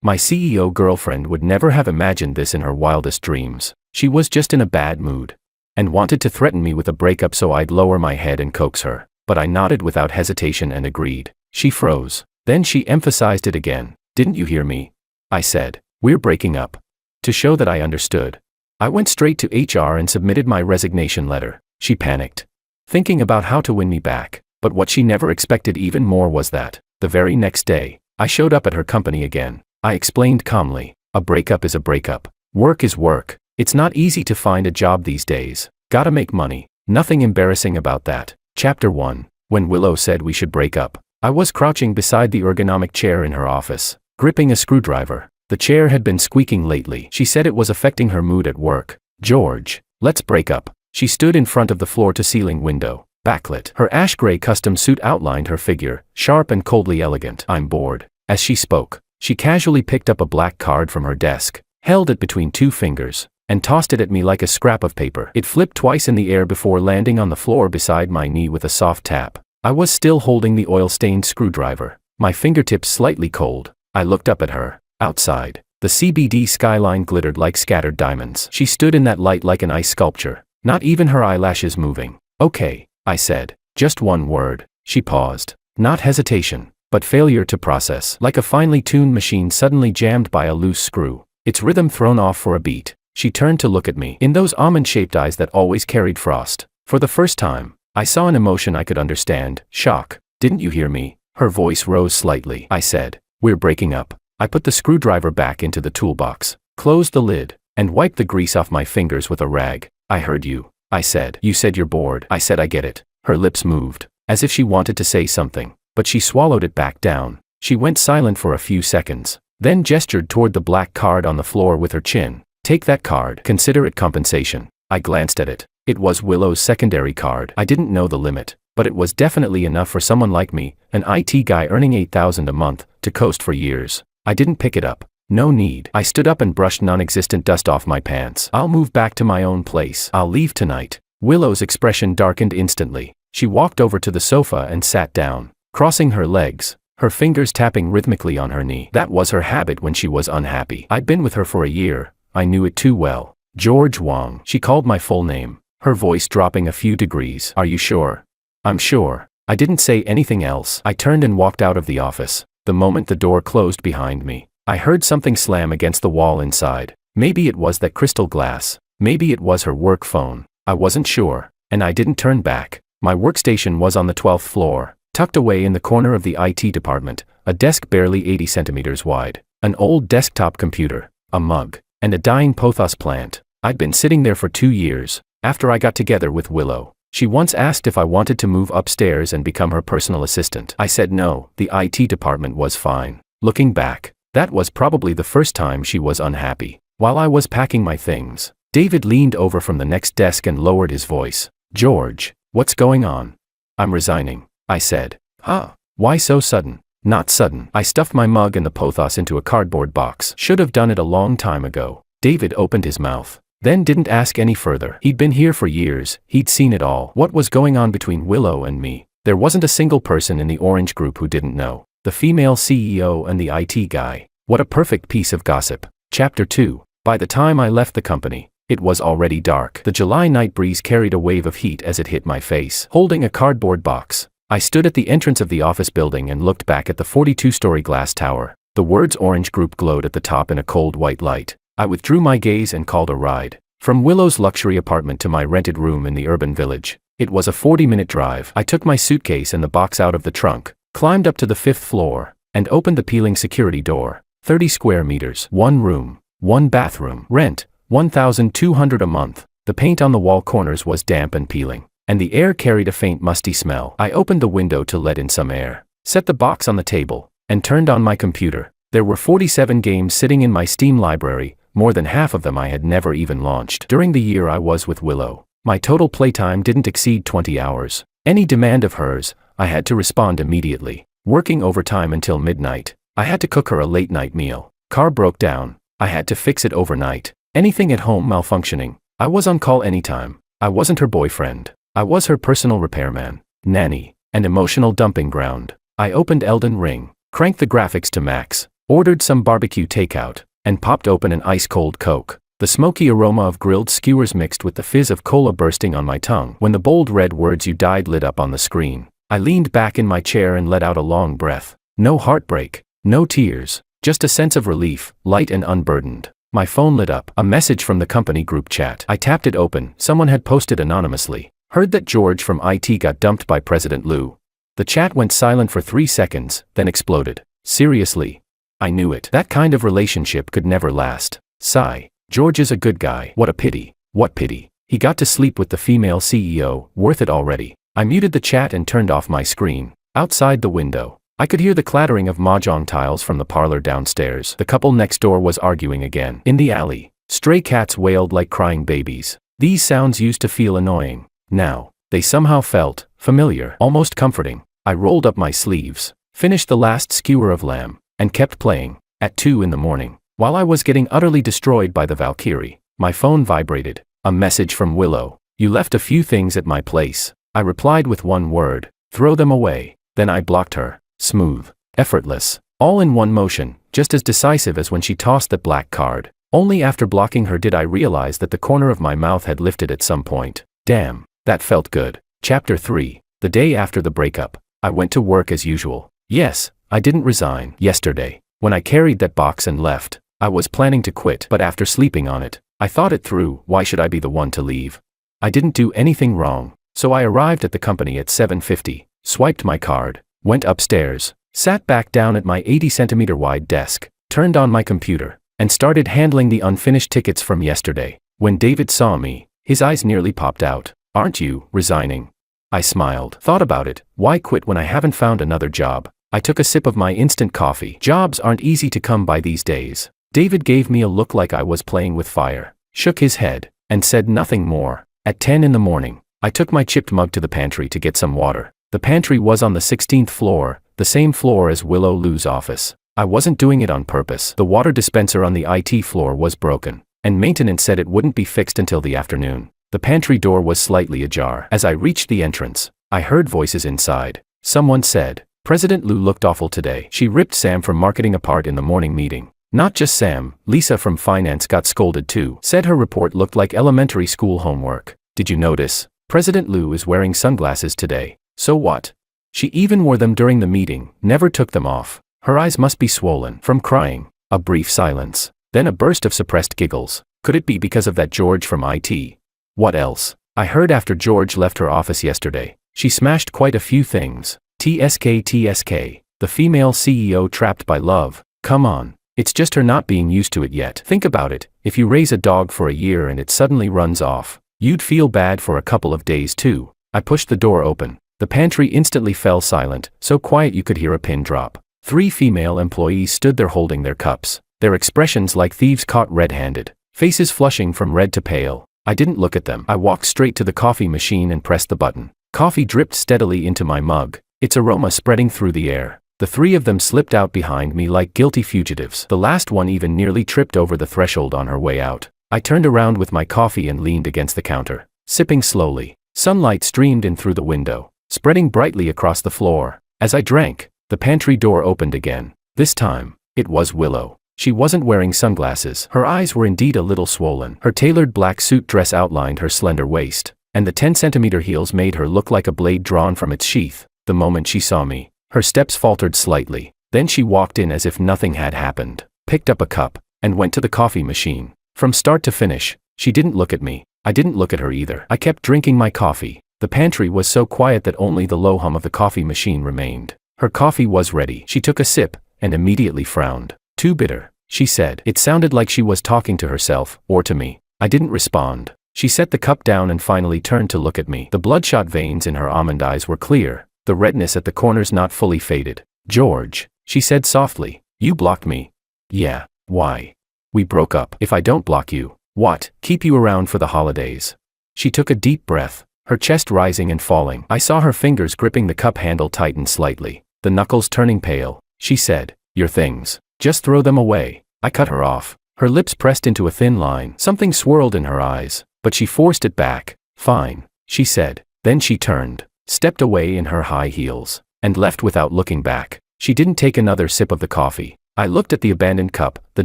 My CEO girlfriend would never have imagined this in her wildest dreams. She was just in a bad mood and wanted to threaten me with a breakup so I'd lower my head and coax her. But I nodded without hesitation and agreed. She froze. Then she emphasized it again. "Didn't you hear me?" I said. "We're breaking up." To show that I understood, I went straight to HR and submitted my resignation letter. She panicked, thinking about how to win me back. But what she never expected even more was that, the very next day, I showed up at her company again. I explained calmly, "A breakup is a breakup. Work is work. It's not easy to find a job these days. Gotta make money. Nothing embarrassing about that." Chapter 1. When Willow said we should break up, I was crouching beside the ergonomic chair in her office, gripping a screwdriver. The chair had been squeaking lately. She said it was affecting her mood at work. "George, let's break up." She stood in front of the floor-to-ceiling window, backlit. Her ash-gray custom suit outlined her figure, sharp and coldly elegant. "I'm bored." As she spoke, she casually picked up a black card from her desk, held it between two fingers, and tossed it at me like a scrap of paper. It flipped twice in the air before landing on the floor beside my knee with a soft tap. I was still holding the oil-stained screwdriver, my fingertips slightly cold. I looked up at her. Outside, the CBD skyline glittered like scattered diamonds. She stood in that light like an ice sculpture, not even her eyelashes moving. "Okay," I said. "Just one word." She paused. Not hesitation, but failure to process. Like a finely tuned machine suddenly jammed by a loose screw, its rhythm thrown off for a beat. She turned to look at me. In those almond-shaped eyes that always carried frost, for the first time, I saw an emotion I could understand. Shock. "Didn't you hear me?" Her voice rose slightly. I said, "We're breaking up." I put the screwdriver back into the toolbox, closed the lid, and wiped the grease off my fingers with a rag. "I heard you," I said. "You said you're bored." I said, "I get it." Her lips moved, as if she wanted to say something, but she swallowed it back down. She went silent for a few seconds, then gestured toward the black card on the floor with her chin. "Take that card. Consider it compensation." I glanced at it. It was Willow's secondary card. I didn't know the limit, but it was definitely enough for someone like me, an IT guy earning $8,000 a month, to coast for years. I didn't pick it up. No need. I stood up and brushed non-existent dust off my pants. "I'll move back to my own place. I'll leave tonight." Willow's expression darkened instantly. She walked over to the sofa and sat down, crossing her legs, her fingers tapping rhythmically on her knee. That was her habit when she was unhappy. I'd been with her for a year. I knew it too well. "George Wong." She called my full name, her voice dropping a few degrees. "Are you sure?" "I'm sure." I didn't say anything else. I turned and walked out of the office. The moment the door closed behind me, I heard something slam against the wall inside. Maybe it was that crystal glass. Maybe it was her work phone. I wasn't sure, and I didn't turn back. My workstation was on the 12th floor, tucked away in the corner of the IT department, a desk barely 80 centimeters wide, an old desktop computer, a mug, and a dying pothos plant. I'd been sitting there for 2 years, after I got together with Willow. She once asked if I wanted to move upstairs and become her personal assistant. I said no, the IT department was fine. Looking back, that was probably the first time she was unhappy. While I was packing my things, David leaned over from the next desk and lowered his voice. "George, what's going on?" "I'm resigning," I said. "Huh? Why so sudden?" "Not sudden." I stuffed my mug and the pothos into a cardboard box. "Should have done it a long time ago." David opened his mouth, then didn't ask any further. He'd been here for years, he'd seen it all. What was going on between Willow and me? There wasn't a single person in the Orange Group who didn't know. The female CEO and the IT guy. What a perfect piece of gossip. Chapter 2. By the time I left the company, it was already dark. The July night breeze carried a wave of heat as it hit my face. Holding a cardboard box, I stood at the entrance of the office building and looked back at the 42-story glass tower. The words Orange Group glowed at the top in a cold white light. I withdrew my gaze and called a ride. From Willow's luxury apartment to my rented room in the urban village, it was a 40-minute drive. I took my suitcase and the box out of the trunk, climbed up to the 5th floor, and opened the peeling security door. 30 square meters, 1 room, 1 bathroom. Rent, $1,200 a month. The paint on the wall corners was damp and peeling, and the air carried a faint musty smell. I opened the window to let in some air, set the box on the table, and turned on my computer. There were 47 games sitting in my Steam library, more than half of them I had never even launched. During the year I was with Willow, my total playtime didn't exceed 20 hours. Any demand of hers, I had to respond immediately. Working overtime until midnight, I had to cook her a late-night meal. Car broke down, I had to fix it overnight. Anything at home malfunctioning, I was on call anytime. I wasn't her boyfriend. I was her personal repairman, nanny, and emotional dumping ground. I opened Elden Ring, cranked the graphics to max, ordered some barbecue takeout, and popped open an ice-cold Coke. The smoky aroma of grilled skewers mixed with the fizz of cola bursting on my tongue when the bold red words "you died" lit up on the screen. I leaned back in my chair and let out a long breath. No heartbreak, no tears, just a sense of relief, light and unburdened. My phone lit up, a message from the company group chat. I tapped it open. Someone had posted anonymously. Heard that George from IT got dumped by President Lou. The chat went silent for 3 seconds, then exploded. Seriously? I knew it. That kind of relationship could never last. Sigh. George is a good guy. What a pity. What pity. He got to sleep with the female CEO. Worth it already. I muted the chat and turned off my screen. Outside the window, I could hear the clattering of mahjong tiles from the parlor downstairs. The couple next door was arguing again. In the alley, stray cats wailed like crying babies. These sounds used to feel annoying. Now, they somehow felt familiar, almost comforting. I rolled up my sleeves, finished the last skewer of lamb, and kept playing. At 2 in the morning, while I was getting utterly destroyed by the Valkyrie, my phone vibrated. A message from Willow. You left a few things at my place. I replied with one word. Throw them away. Then I blocked her. Smooth. Effortless. All in one motion, just as decisive as when she tossed that black card. Only after blocking her did I realize that the corner of my mouth had lifted at some point. Damn, that felt good. Chapter 3. The day after the breakup, I went to work as usual. Yes, I didn't resign. Yesterday, when I carried that box and left, I was planning to quit, but after sleeping on it, I thought it through. Why should I be the one to leave? I didn't do anything wrong, so I arrived at the company at 7:50, swiped my card, went upstairs, sat back down at my 80-centimeter wide desk, turned on my computer, and started handling the unfinished tickets from yesterday. When David saw me, his eyes nearly popped out. Aren't you resigning? I smiled. Thought about it. Why quit when I haven't found another job? I took a sip of my instant coffee. Jobs aren't easy to come by these days. David gave me a look like I was playing with fire, shook his head, and said nothing more. At 10 in the morning, I took my chipped mug to the pantry to get some water. The pantry was on the 16th floor, the same floor as Willow Lou's office. I wasn't doing it on purpose. The water dispenser on the IT floor was broken, and maintenance said it wouldn't be fixed until the afternoon. The pantry door was slightly ajar. As I reached the entrance, I heard voices inside. Someone said, President Lou looked awful today. She ripped Sam from marketing apart in the morning meeting. Not just Sam, Lisa from finance got scolded too. Said her report looked like elementary school homework. Did you notice? President Lou is wearing sunglasses today. So what? She even wore them during the meeting, never took them off. Her eyes must be swollen from crying. A brief silence. Then a burst of suppressed giggles. Could it be because of that George from IT? What else? I heard after George left her office yesterday, she smashed quite a few things. TSK, the female CEO trapped by love. Come on. It's just her not being used to it yet. Think about it. If you raise a dog for a year and it suddenly runs off, you'd feel bad for a couple of days too. I pushed the door open. The pantry instantly fell silent, so quiet you could hear a pin drop. 3 female employees stood there holding their cups, their expressions like thieves caught red-handed, faces flushing from red to pale. I didn't look at them. I walked straight to the coffee machine and pressed the button. Coffee dripped steadily into my mug, its aroma spreading through the air. The 3 of them slipped out behind me like guilty fugitives. The last one even nearly tripped over the threshold on her way out. I turned around with my coffee and leaned against the counter, sipping slowly. Sunlight streamed in through the window, spreading brightly across the floor. As I drank, the pantry door opened again. This time, it was Willow. She wasn't wearing sunglasses. Her eyes were indeed a little swollen. Her tailored black suit dress outlined her slender waist, and the 10-centimeter heels made her look like a blade drawn from its sheath. The moment she saw me, her steps faltered slightly. Then she walked in as if nothing had happened, picked up a cup, and went to the coffee machine. From start to finish, she didn't look at me. I didn't look at her either. I kept drinking my coffee. The pantry was so quiet that only the low hum of the coffee machine remained. Her coffee was ready. She took a sip, and immediately frowned. Too bitter, she said. It sounded like she was talking to herself, or to me. I didn't respond. She set the cup down and finally turned to look at me. The bloodshot veins in her almond eyes were clear, the redness at the corners not fully faded. George, she said softly, you blocked me. Yeah, why? We broke up. If I don't block you, what? Keep you around for the holidays. She took a deep breath, her chest rising and falling. I saw her fingers gripping the cup handle tighten slightly, the knuckles turning pale. She said, your things, just throw them away. I cut her off. Her lips pressed into a thin line. Something swirled in her eyes, but she forced it back. Fine, she said. Then she turned, stepped away in her high heels, and left without looking back. She didn't take another sip of the coffee. I looked at the abandoned cup, the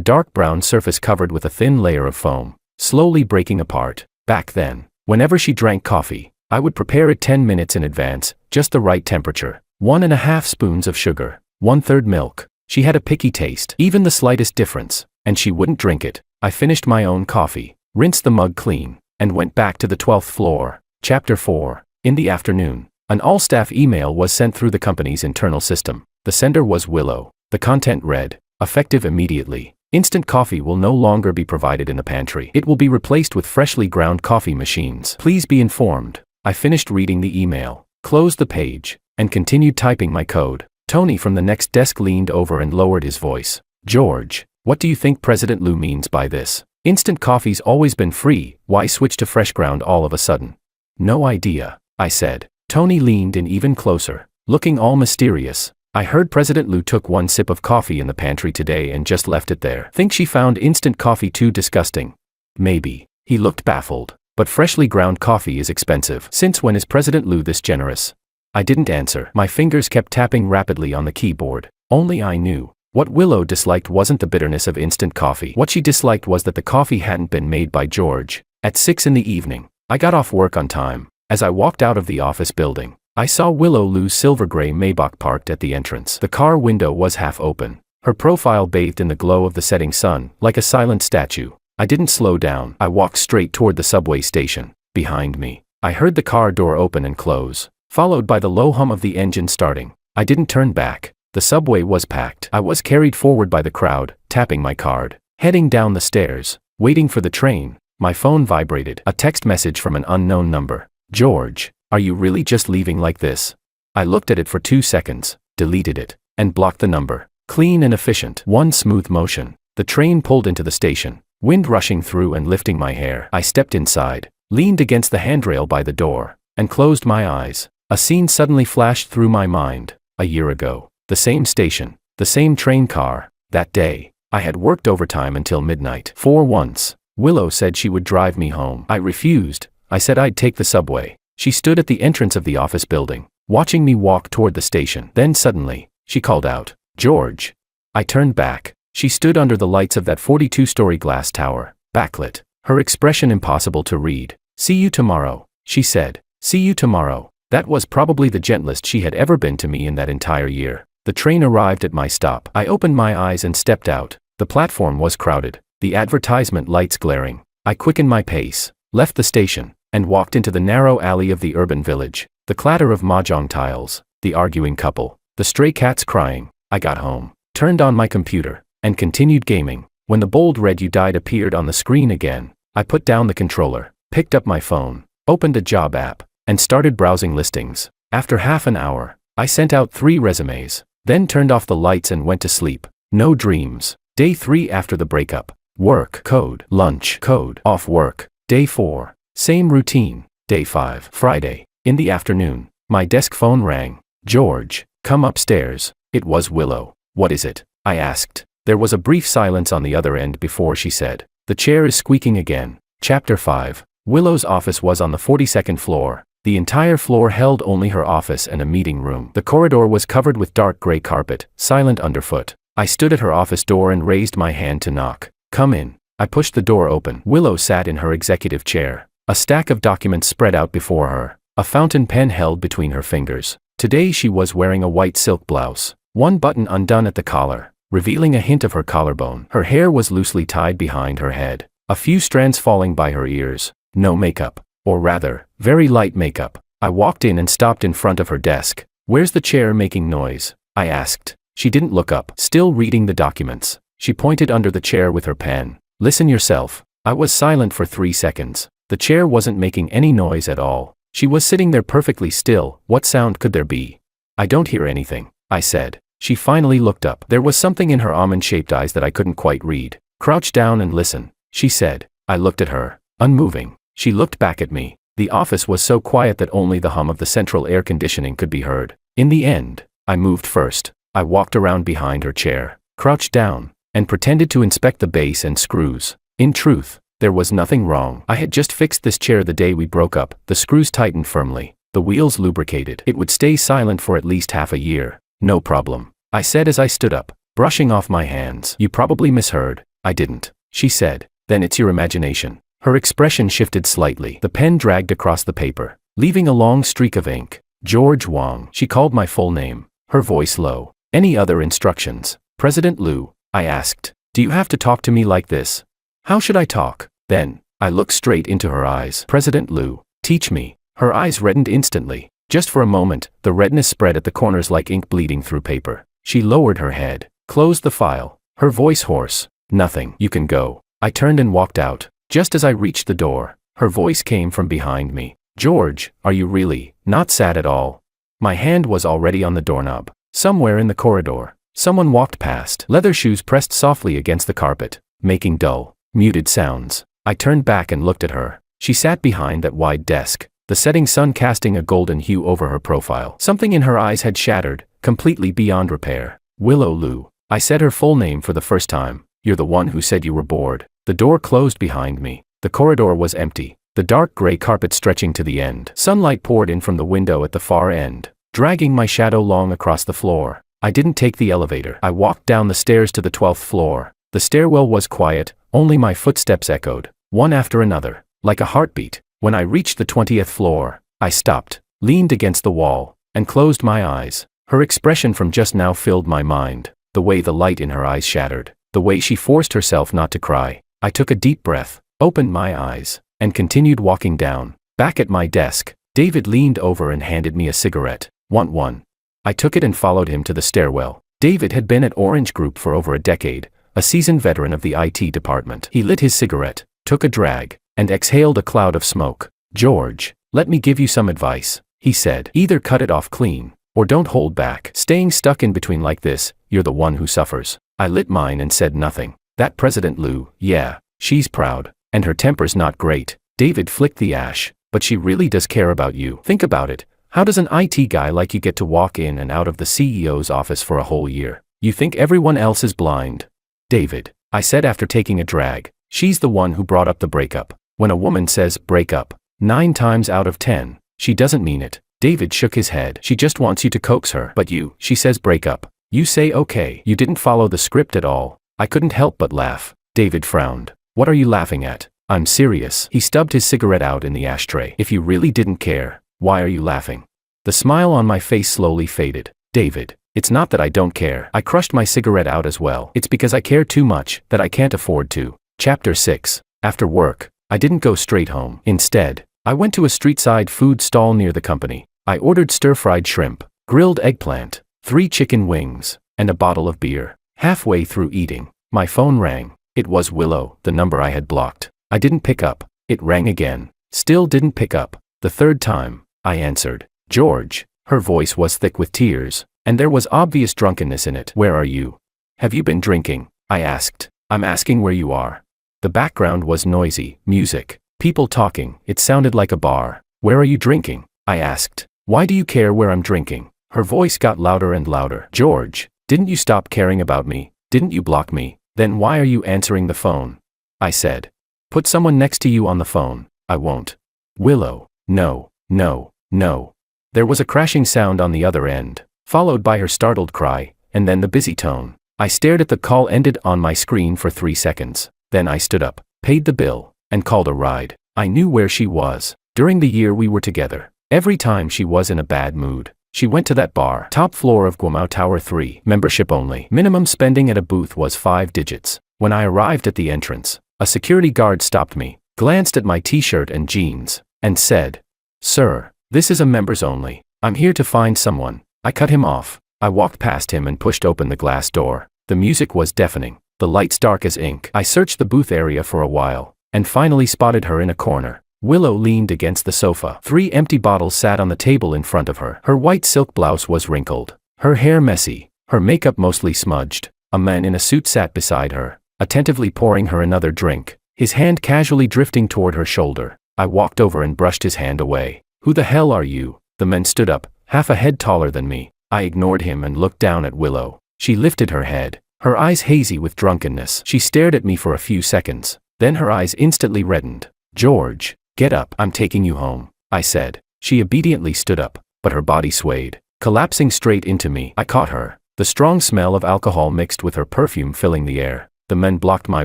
dark brown surface covered with a thin layer of foam, slowly breaking apart. Back then, whenever she drank coffee, I would prepare it 10 minutes in advance, just the right temperature. 1.5 spoons of sugar, 1/3 milk. She had a picky taste, even the slightest difference, and she wouldn't drink it. I finished my own coffee, rinsed the mug clean, and went back to the 12th floor. Chapter 4. In the afternoon, an all-staff email was sent through the company's internal system. The sender was Willow. The content read, effective immediately. Instant coffee will no longer be provided in the pantry. It will be replaced with freshly ground coffee machines. Please be informed. I finished reading the email, closed the page, and continued typing my code. Tony from the next desk leaned over and lowered his voice. George, what do you think President Liu means by this? Instant coffee's always been free, why switch to fresh ground all of a sudden? No idea, I said. Tony leaned in even closer, looking all mysterious. I heard President Liu took one sip of coffee in the pantry today and just left it there. Think she found instant coffee too disgusting? Maybe. He looked baffled. But freshly ground coffee is expensive. Since when is President Liu this generous? I didn't answer. My fingers kept tapping rapidly on the keyboard. Only I knew. What Willow disliked wasn't the bitterness of instant coffee. What she disliked was that the coffee hadn't been made by George. At 6 in the evening, I got off work on time. As I walked out of the office building, I saw Willow Liu's silver-gray Maybach parked at the entrance. The car window was half open. Her profile bathed in the glow of the setting sun, like a silent statue. I didn't slow down. I walked straight toward the subway station. Behind me, I heard the car door open and close, followed by the low hum of the engine starting. I didn't turn back. The subway was packed. I was carried forward by the crowd, tapping my card. Heading down the stairs, waiting for the train, my phone vibrated. A text message from an unknown number. George, are you really just leaving like this? I looked at it for 2 seconds, deleted it, and blocked the number. Clean and efficient. One smooth motion. The train pulled into the station. Wind rushing through and lifting my hair. I stepped inside, leaned against the handrail by the door, and closed my eyes. A scene suddenly flashed through my mind. A year ago, the same station, the same train car. That day, I had worked overtime until midnight. For once, Willow said she would drive me home. I refused. I said I'd take the subway. She stood at the entrance of the office building, watching me walk toward the station. Then suddenly, she called out, George. I turned back. She stood under the lights of that 42-story glass tower, backlit, her expression impossible to read. See you tomorrow, she said. See you tomorrow. That was probably the gentlest she had ever been to me in that entire year. The train arrived at my stop. I opened my eyes and stepped out. The platform was crowded, the advertisement lights glaring. I quickened my pace, left the station, and walked into the narrow alley of the urban village. The clatter of mahjong tiles, the arguing couple, the stray cats crying. I got home, turned on my computer, and continued gaming. When the bold red "You died" appeared on the screen again, I put down the controller, picked up my phone, opened a job app, and started browsing listings. After half an hour, I sent out 3 resumes, then turned off the lights and went to sleep. No dreams. Day 3 after the breakup. Work, code, lunch, code, off work. Day 4. Same routine. Day 5. Friday. In the afternoon, my desk phone rang. George, come upstairs. It was Willow. What is it? I asked. There was a brief silence on the other end before she said, the chair is squeaking again. Chapter 5. Willow's office was on the 42nd floor. The entire floor held only her office and a meeting room. The corridor was covered with dark gray carpet, silent underfoot. I stood at her office door and raised my hand to knock. Come in. I pushed the door open. Willow sat in her executive chair. A stack of documents spread out before her. A fountain pen held between her fingers. Today she was wearing a white silk blouse, one button undone at the collar, revealing a hint of her collarbone. Her hair was loosely tied behind her head, a few strands falling by her ears. No makeup, or rather, very light makeup. I walked in and stopped in front of her desk. Where's the chair making noise? I asked. She didn't look up, still reading the documents. She pointed under the chair with her pen. Listen yourself. I was silent for 3 seconds. The chair wasn't making any noise at all. She was sitting there perfectly still. What sound could there be? I don't hear anything, I said. She finally looked up. There was something in her almond-shaped eyes that I couldn't quite read. Crouch down and listen, she said. I looked at her, unmoving. She looked back at me. The office was so quiet that only the hum of the central air conditioning could be heard. In the end, I moved first. I walked around behind her chair, crouched down, and pretended to inspect the base and screws. In truth, there was nothing wrong. I had just fixed this chair the day we broke up. The screws tightened firmly, the wheels lubricated. It would stay silent for at least half a year. No problem, I said as I stood up. brushing off my hands. You probably misheard. I didn't, she said. Then it's your imagination. Her expression shifted slightly. The pen dragged across the paper, leaving a long streak of ink. George Wang. She called my full name, her voice low. Any other instructions? President Liu, I asked. Do you have to talk to me like this? How should I talk? Then, I looked straight into her eyes. President Liu, teach me. Her eyes reddened instantly. Just for a moment, the redness spread at the corners like ink bleeding through paper. She lowered her head, closed the file, her voice hoarse. Nothing. You can go. I turned and walked out. Just as I reached the door, her voice came from behind me. George, are you really not sad at all? My hand was already on the doorknob. Somewhere in the corridor, someone walked past. Leather shoes pressed softly against the carpet, making dull, muted sounds. I turned back and looked at her. She sat behind that wide desk, the setting sun casting a golden hue over her profile. Something in her eyes had shattered, completely beyond repair. Willow Liu. I said her full name for the first time. You're the one who said you were bored. The door closed behind me. The corridor was empty, the dark gray carpet stretching to the end. Sunlight poured in from the window at the far end, dragging my shadow long across the floor. I didn't take the elevator. I walked down the stairs to the 12th floor. The stairwell was quiet, only my footsteps echoed, one after another, like a heartbeat. When I reached the 20th floor, I stopped, leaned against the wall, and closed my eyes. Her expression from just now filled my mind, the way the light in her eyes shattered, the way she forced herself not to cry. I took a deep breath, opened my eyes, and continued walking down. Back at my desk, David leaned over and handed me a cigarette. Want one? I took it and followed him to the stairwell. David had been at Orange Group for over a decade, a seasoned veteran of the IT department. He lit his cigarette, took a drag, and exhaled a cloud of smoke. George, let me give you some advice, he said. Either cut it off clean, or don't hold back. Staying stuck in between like this, you're the one who suffers. I lit mine and said nothing. That President Liu, yeah, she's proud, and her temper's not great. David flicked the ash, but she really does care about you. Think about it. How does an IT guy like you get to walk in and out of the CEO's office for a whole year? You think everyone else is blind? David, I said after taking a drag, she's the one who brought up the breakup. When a woman says break up, 9 times out of 10, she doesn't mean it. David shook his head. She just wants you to coax her. But you, she says break up. You say okay. You didn't follow the script at all. I couldn't help but laugh. David frowned. What are you laughing at? I'm serious. He stubbed his cigarette out in the ashtray. If you really didn't care, why are you laughing? The smile on my face slowly faded. David, it's not that I don't care. I crushed my cigarette out as well. It's because I care too much that I can't afford to. Chapter 6. After work, I didn't go straight home. Instead, I went to a street-side food stall near the company. I ordered stir-fried shrimp, grilled eggplant, 3 chicken wings, and a bottle of beer. Halfway through eating, my phone rang. It was Willow, the number I had blocked. I didn't pick up. It rang again. Still didn't pick up. The third time, I answered. George. Her voice was thick with tears, and there was obvious drunkenness in it. Where are you? Have you been drinking? I asked. I'm asking where you are. The background was noisy, music, people talking. It sounded like a bar. Where are you drinking? I asked. Why do you care where I'm drinking? Her voice got louder and louder. George, didn't you stop caring about me? Didn't you block me? Then why are you answering the phone? I said. Put someone next to you on the phone. I won't. Willow, no, no, no. There was a crashing sound on the other end, followed by her startled cry, and then the busy tone. I stared at the call ended on my screen for 3 seconds. Then I stood up, paid the bill, and called a ride. I knew where she was. During the year we were together, every time she was in a bad mood, she went to that bar. Top floor of Guomao Tower 3, membership only. Minimum spending at a booth was 5 digits. When I arrived at the entrance, a security guard stopped me, glanced at my t-shirt and jeans, and said, Sir, this is a members only. I'm here to find someone. I cut him off. I walked past him and pushed open the glass door. The music was deafening, the lights dark as ink. I searched the booth area for a while, and finally spotted her in a corner. Willow leaned against the sofa. 3 empty bottles sat on the table in front of her. Her white silk blouse was wrinkled, her hair messy, her makeup mostly smudged. A man in a suit sat beside her, attentively pouring her another drink, his hand casually drifting toward her shoulder. I walked over and brushed his hand away. Who the hell are you? The man stood up, half a head taller than me. I ignored him and looked down at Willow. She lifted her head, her eyes hazy with drunkenness. She stared at me for a few seconds, then her eyes instantly reddened. George, get up. I'm taking you home, I said. She obediently stood up, but her body swayed, collapsing straight into me. I caught her, the strong smell of alcohol mixed with her perfume filling the air. The men blocked my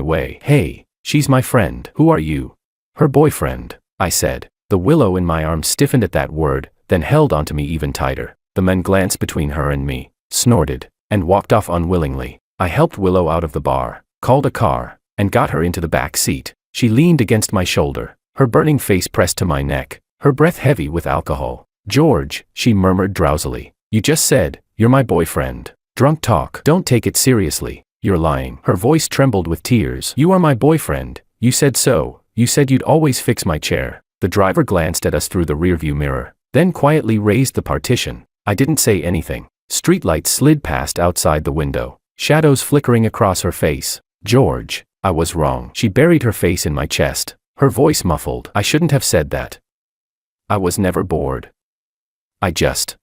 way. "Hey, she's my friend." "Who are you?" "Her boyfriend," I said. The willow in my arm stiffened at that word, then held onto me even tighter. The men glanced between her and me, snorted, and walked off unwillingly. I helped Willow out of the bar, called a car, and got her into the back seat. She leaned against my shoulder, her burning face pressed to my neck, her breath heavy with alcohol. "George," she murmured drowsily. "You just said, you're my boyfriend. Drunk talk. Don't take it seriously. You're lying." Her voice trembled with tears. "You are my boyfriend. You said so. You said you'd always fix my chair." The driver glanced at us through the rearview mirror, then quietly raised the partition. I didn't say anything. Streetlights slid past outside the window, shadows flickering across her face. "George, I was wrong." She buried her face in my chest, her voice muffled. "I shouldn't have said that. I was never bored. I just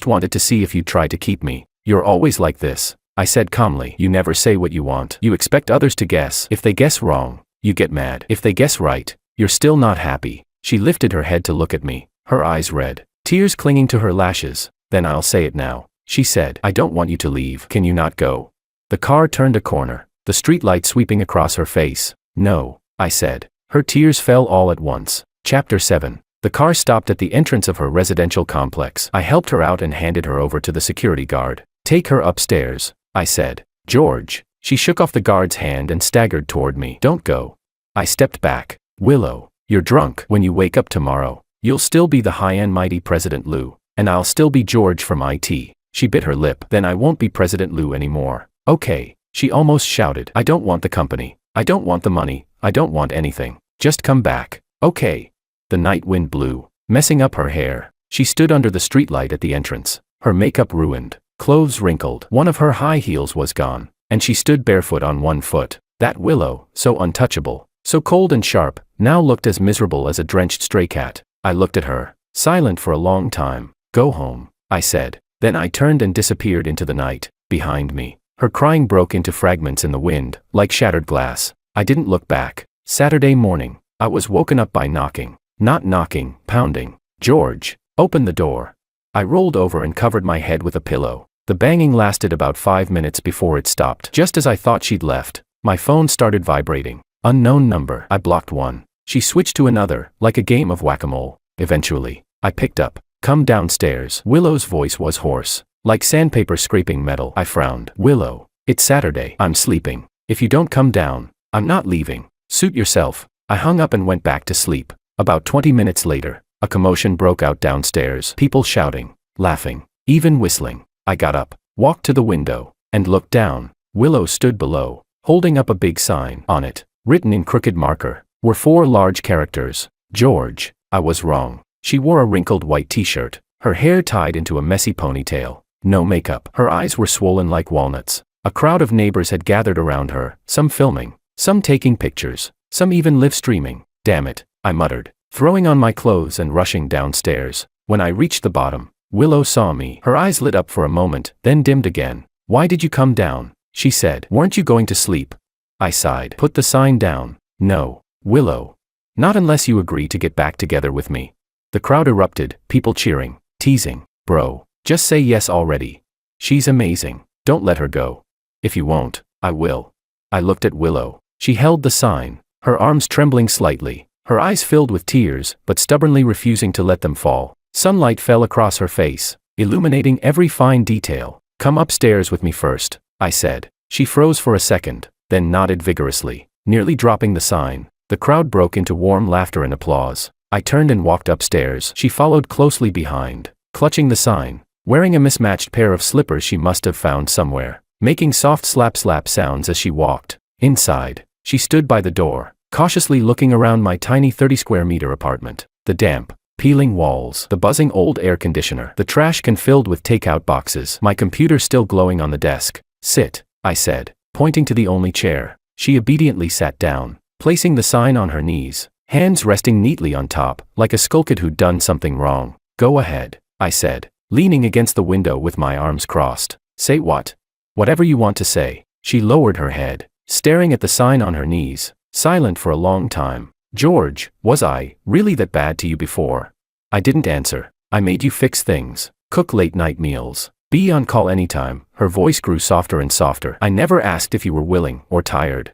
wanted to see if you'd try to keep me." "You're always like this," I said calmly. "You never say what you want. You expect others to guess. If they guess wrong, you get mad. If they guess right, you're still not happy." She lifted her head to look at me, her eyes red, tears clinging to her lashes. "Then I'll say it now," she said. "I don't want you to leave. Can you not go?" The car turned a corner, the streetlight sweeping across her face. "No," I said. Her tears fell all at once. Chapter 7. The car stopped at the entrance of her residential complex. I helped her out and handed her over to the security guard. "Take her upstairs," I said. "George." She shook off the guard's hand and staggered toward me. "Don't go." I stepped back. "Willow, you're drunk. When you wake up tomorrow, you'll still be the high and mighty President Lou, and I'll still be George from IT. She bit her lip. "Then I won't be President Lou anymore." "Okay," she almost shouted. "I don't want the company. I don't want the money. I don't want anything. Just come back." "Okay." The night wind blew, messing up her hair. She stood under the streetlight at the entrance, her makeup ruined, clothes wrinkled. One of her high heels was gone, and she stood barefoot on one foot. That Willow, so untouchable, so cold and sharp, now looked as miserable as a drenched stray cat. I looked at her, silent for a long time. "Go home," I said. Then I turned and disappeared into the night. Behind me, her crying broke into fragments in the wind, like shattered glass. I didn't look back. Saturday morning, I was woken up by knocking. Not knocking, pounding. "George, open the door." I rolled over and covered my head with a pillow. The banging lasted about 5 minutes before it stopped. Just as I thought she'd left, my phone started vibrating. Unknown number. I blocked one. She switched to another, like a game of whack-a-mole. Eventually, I picked up. "Come downstairs." Willow's voice was hoarse, like sandpaper scraping metal. I frowned. "Willow, it's Saturday. I'm sleeping. If you don't come down, I'm not leaving. Suit yourself." I hung up and went back to sleep. About 20 minutes later, a commotion broke out downstairs. People shouting, laughing, even whistling. I got up, walked to the window, and looked down. Willow stood below, holding up a big sign. On it, written in crooked marker, were 4 large characters. "George." I was wrong. She wore a wrinkled white t-shirt, her hair tied into a messy ponytail. No makeup. Her eyes were swollen like walnuts. A crowd of neighbors had gathered around her, some filming, some taking pictures, some even live streaming. "Damn it," I muttered, throwing on my clothes and rushing downstairs. When I reached the bottom, Willow saw me. Her eyes lit up for a moment, then dimmed again. "Why did you come down?" she said. "Weren't you going to sleep?" I sighed. "Put the sign down." "No, Willow. Not unless you agree to get back together with me." The crowd erupted, people cheering, teasing. "Bro, just say yes already. She's amazing. Don't let her go." "If you won't, I will." I looked at Willow. She held the sign, her arms trembling slightly, her eyes filled with tears, but stubbornly refusing to let them fall. Sunlight fell across her face, illuminating every fine detail. "Come upstairs with me first," I said. She froze for a second, then nodded vigorously, nearly dropping the sign. The crowd broke into warm laughter and applause. I turned and walked upstairs. She followed closely behind, clutching the sign, wearing a mismatched pair of slippers she must have found somewhere, making soft slap-slap sounds as she walked. Inside, she stood by the door, cautiously looking around my tiny 30-square-meter apartment. The damp, peeling walls, the buzzing old air conditioner, the trash can filled with takeout boxes, my computer still glowing on the desk. "Sit," I said, pointing to the only chair. She obediently sat down, placing the sign on her knees, hands resting neatly on top, like a skulkid who'd done something wrong. "Go ahead," I said, leaning against the window with my arms crossed. "Say what?" "Whatever you want to say." She lowered her head, staring at the sign on her knees, silent for a long time. "George, was I really that bad to you before?" I didn't answer. "I made you fix things, cook late-night meals, Be on call anytime. Her voice grew softer and softer. I never asked if you were willing or tired.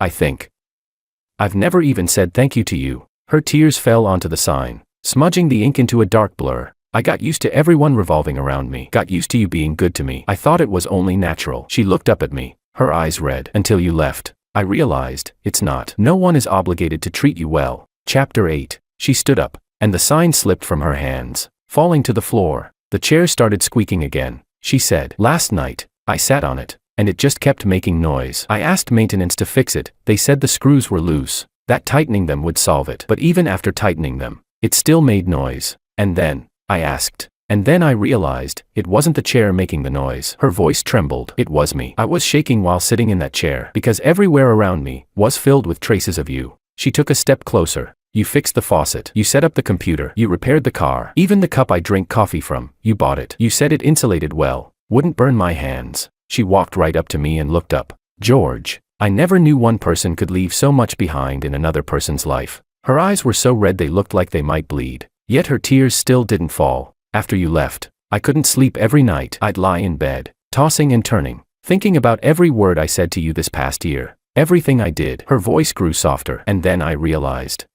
I think. I've never even said thank you to you. Her tears fell onto the sign, smudging the ink into a dark blur. I got used to everyone revolving around me. Got used to you being good to me. I thought it was only natural. She looked up at me, her eyes red. Until you left, I realized, it's not. No one is obligated to treat you well. Chapter 8. She stood up, and the sign slipped from her hands, falling to the floor. The chair started squeaking again. She said, last night, I sat on it, and it just kept making noise. I asked maintenance to fix it. They said the screws were loose, that tightening them would solve it. But even after tightening them, it still made noise. And then, I asked. And then I realized, it wasn't the chair making the noise. Her voice trembled. It was me. I was shaking while sitting in that chair, because everywhere around me was filled with traces of you. She took a step closer. You fixed the faucet. You set up the computer. You repaired the car. Even the cup I drink coffee from, you bought it. You said it insulated well, wouldn't burn my hands. She walked right up to me and looked up. George, I never knew one person could leave so much behind in another person's life. Her eyes were so red they looked like they might bleed. Yet her tears still didn't fall. After you left, I couldn't sleep every night. I'd lie in bed, tossing and turning, thinking about every word I said to you this past year. Everything I did. Her voice grew softer. And then I realized.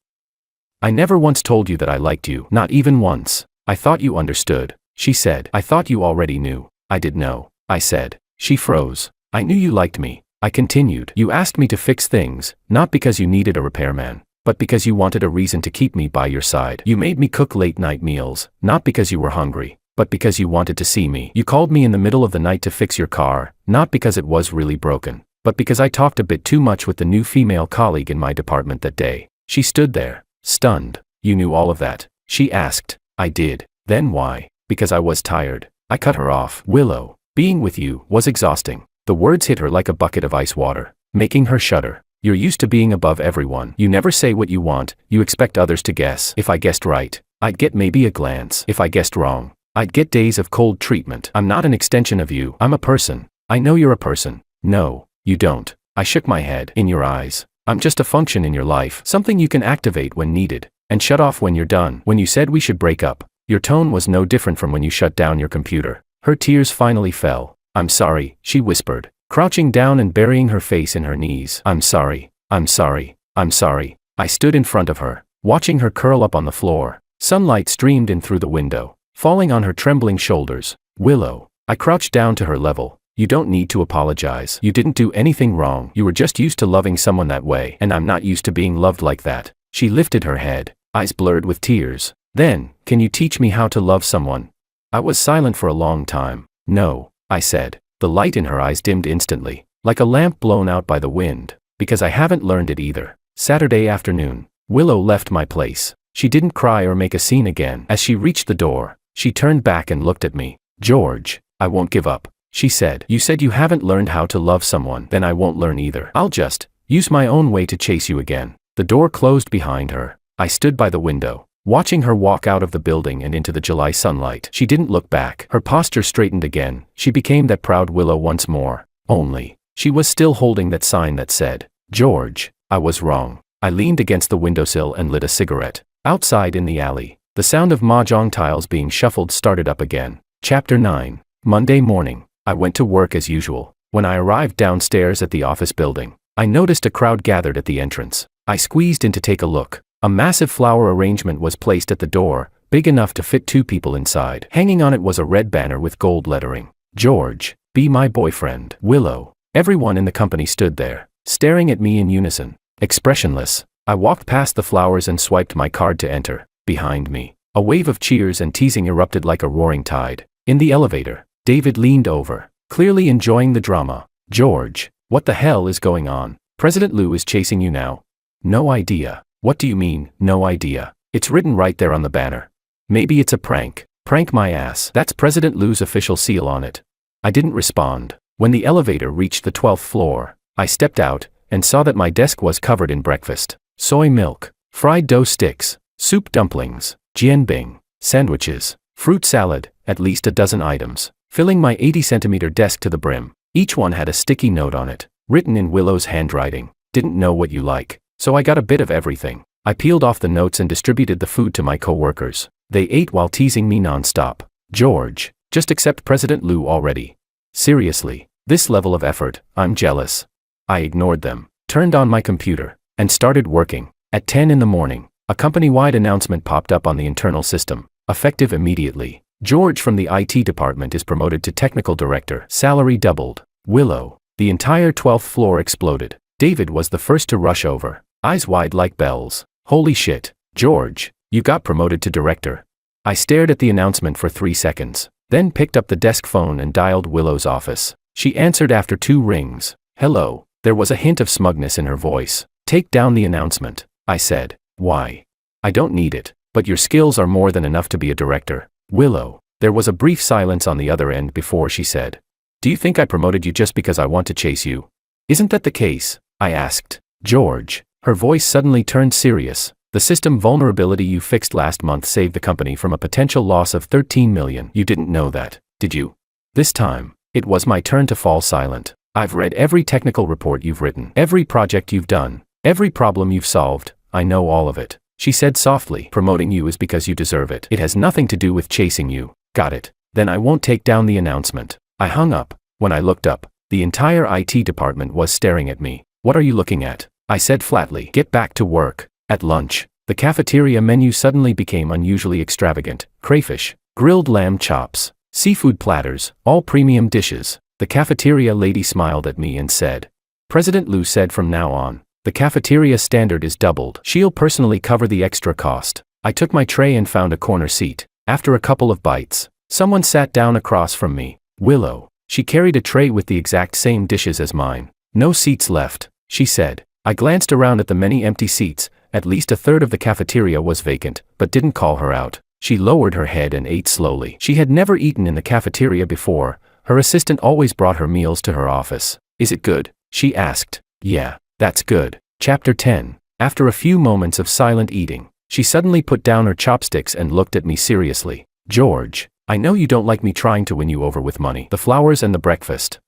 I never once told you that I liked you. Not even once. I thought you understood. She said. I thought you already knew. I did know. I said. She froze. I knew you liked me. I continued. You asked me to fix things, not because you needed a repairman, but because you wanted a reason to keep me by your side. You made me cook late-night meals, not because you were hungry, but because you wanted to see me. You called me in the middle of the night to fix your car, not because it was really broken, but because I talked a bit too much with the new female colleague in my department that day. She stood there, stunned. You knew all of that? She asked. I did. Then why? Because I was tired. I cut her off. Willow, being with you was exhausting. The words hit her like a bucket of ice water, making her shudder. You're used to being above everyone. You never say what you want, you expect others to guess. If I guessed right, I'd get maybe a glance. If I guessed wrong, I'd get days of cold treatment. I'm not an extension of you. I'm a person. I know you're a person. No, you don't. I shook my head. In your eyes, I'm just a function in your life. Something you can activate when needed, and shut off when you're done. When you said we should break up, your tone was no different from when you shut down your computer. Her tears finally fell. I'm sorry, she whispered, crouching down and burying her face in her knees. I'm sorry. I'm sorry. I'm sorry. I stood in front of her, watching her curl up on the floor. Sunlight streamed in through the window, falling on her trembling shoulders. Willow. I crouched down to her level. You don't need to apologize. You didn't do anything wrong. You were just used to loving someone that way, and I'm not used to being loved like that. She lifted her head, eyes blurred with tears. Then, can you teach me how to love someone? I was silent for a long time. No, I said. The light in her eyes dimmed instantly, like a lamp blown out by the wind, because I haven't learned it either. Saturday afternoon, Willow left my place. She didn't cry or make a scene again. As she reached the door, she turned back and looked at me. George, I won't give up, she said. You said you haven't learned how to love someone. Then I won't learn either. I'll just use my own way to chase you again. The door closed behind her. I stood by the window, watching her walk out of the building and into the July sunlight. She didn't look back. Her posture straightened again. She became that proud Willow once more. Only, she was still holding that sign that said, George, I was wrong. I leaned against the windowsill and lit a cigarette. Outside in the alley, the sound of mahjong tiles being shuffled started up again. Chapter 9. Monday morning. I went to work as usual. When I arrived downstairs at the office building, I noticed a crowd gathered at the entrance. I squeezed in to take a look. A massive flower arrangement was placed at the door, big enough to fit 2 people inside. Hanging on it was a red banner with gold lettering. George, be my boyfriend. Willow. Everyone in the company stood there, staring at me in unison, expressionless. I walked past the flowers and swiped my card to enter. Behind me, a wave of cheers and teasing erupted like a roaring tide. In the elevator, David leaned over, clearly enjoying the drama. George, what the hell is going on? President Lou is chasing you now. No idea. What do you mean, no idea? It's written right there on the banner. Maybe it's a prank. Prank my ass. That's President Lou's official seal on it. I didn't respond. When the elevator reached the 12th floor, I stepped out and saw that my desk was covered in breakfast. Soy milk, fried dough sticks, soup dumplings, jianbing, sandwiches, fruit salad, at least a dozen items, filling my 80-centimeter desk to the brim. Each one had a sticky note on it, written in Willow's handwriting. Didn't know what you like, so I got a bit of everything. I peeled off the notes and distributed the food to my coworkers. They ate while teasing me nonstop. George, Just accept President Liu already. Seriously, this level of effort, I'm jealous. I ignored them, turned on my computer, and started working. At 10 in the morning, a company-wide announcement popped up on the internal system, effective immediately. George from the IT department is promoted to technical director. Salary doubled. Willow. The entire 12th floor exploded. David was the first to rush over, eyes wide like bells. Holy shit, George, you got promoted to director. I stared at the announcement for 3 seconds, then picked up the desk phone and dialed Willow's office. She answered after 2 rings. Hello. There was a hint of smugness in her voice. Take down the announcement, I said. Why? I don't need it, but your skills are more than enough to be a director. Willow. There was a brief silence on the other end before she said, do you think I promoted you just because I want to chase you? Isn't that the case? I asked. George. Her voice suddenly turned serious. The system vulnerability you fixed last month saved the company from a potential loss of $13 million. You didn't know that, did you? This time, it was my turn to fall silent. I've read every technical report you've written, every project you've done, every problem you've solved. I know all of it. She said softly. Promoting you is because you deserve it. It has nothing to do with chasing you. Got it. Then I won't take down the announcement. I hung up. When I looked up, the entire IT department was staring at me. What are you looking at? I said flatly. Get back to work. At lunch, the cafeteria menu suddenly became unusually extravagant. Crayfish, grilled lamb chops, seafood platters, all premium dishes. The cafeteria lady smiled at me and said, President Liu said from now on, the cafeteria standard is doubled. She'll personally cover the extra cost. I took my tray and found a corner seat. After a couple of bites, someone sat down across from me. Willow. She carried a tray with the exact same dishes as mine. No seats left, she said. I glanced around at the many empty seats. At least a third of the cafeteria was vacant, but didn't call her out. She lowered her head and ate slowly. She had never eaten in the cafeteria before. Her assistant always brought her meals to her office. Is it good? She asked. Yeah, that's good. Chapter 10. After a few moments of silent eating, she suddenly put down her chopsticks and looked at me seriously. George, I know you don't like me trying to win you over with money, the flowers and the breakfast.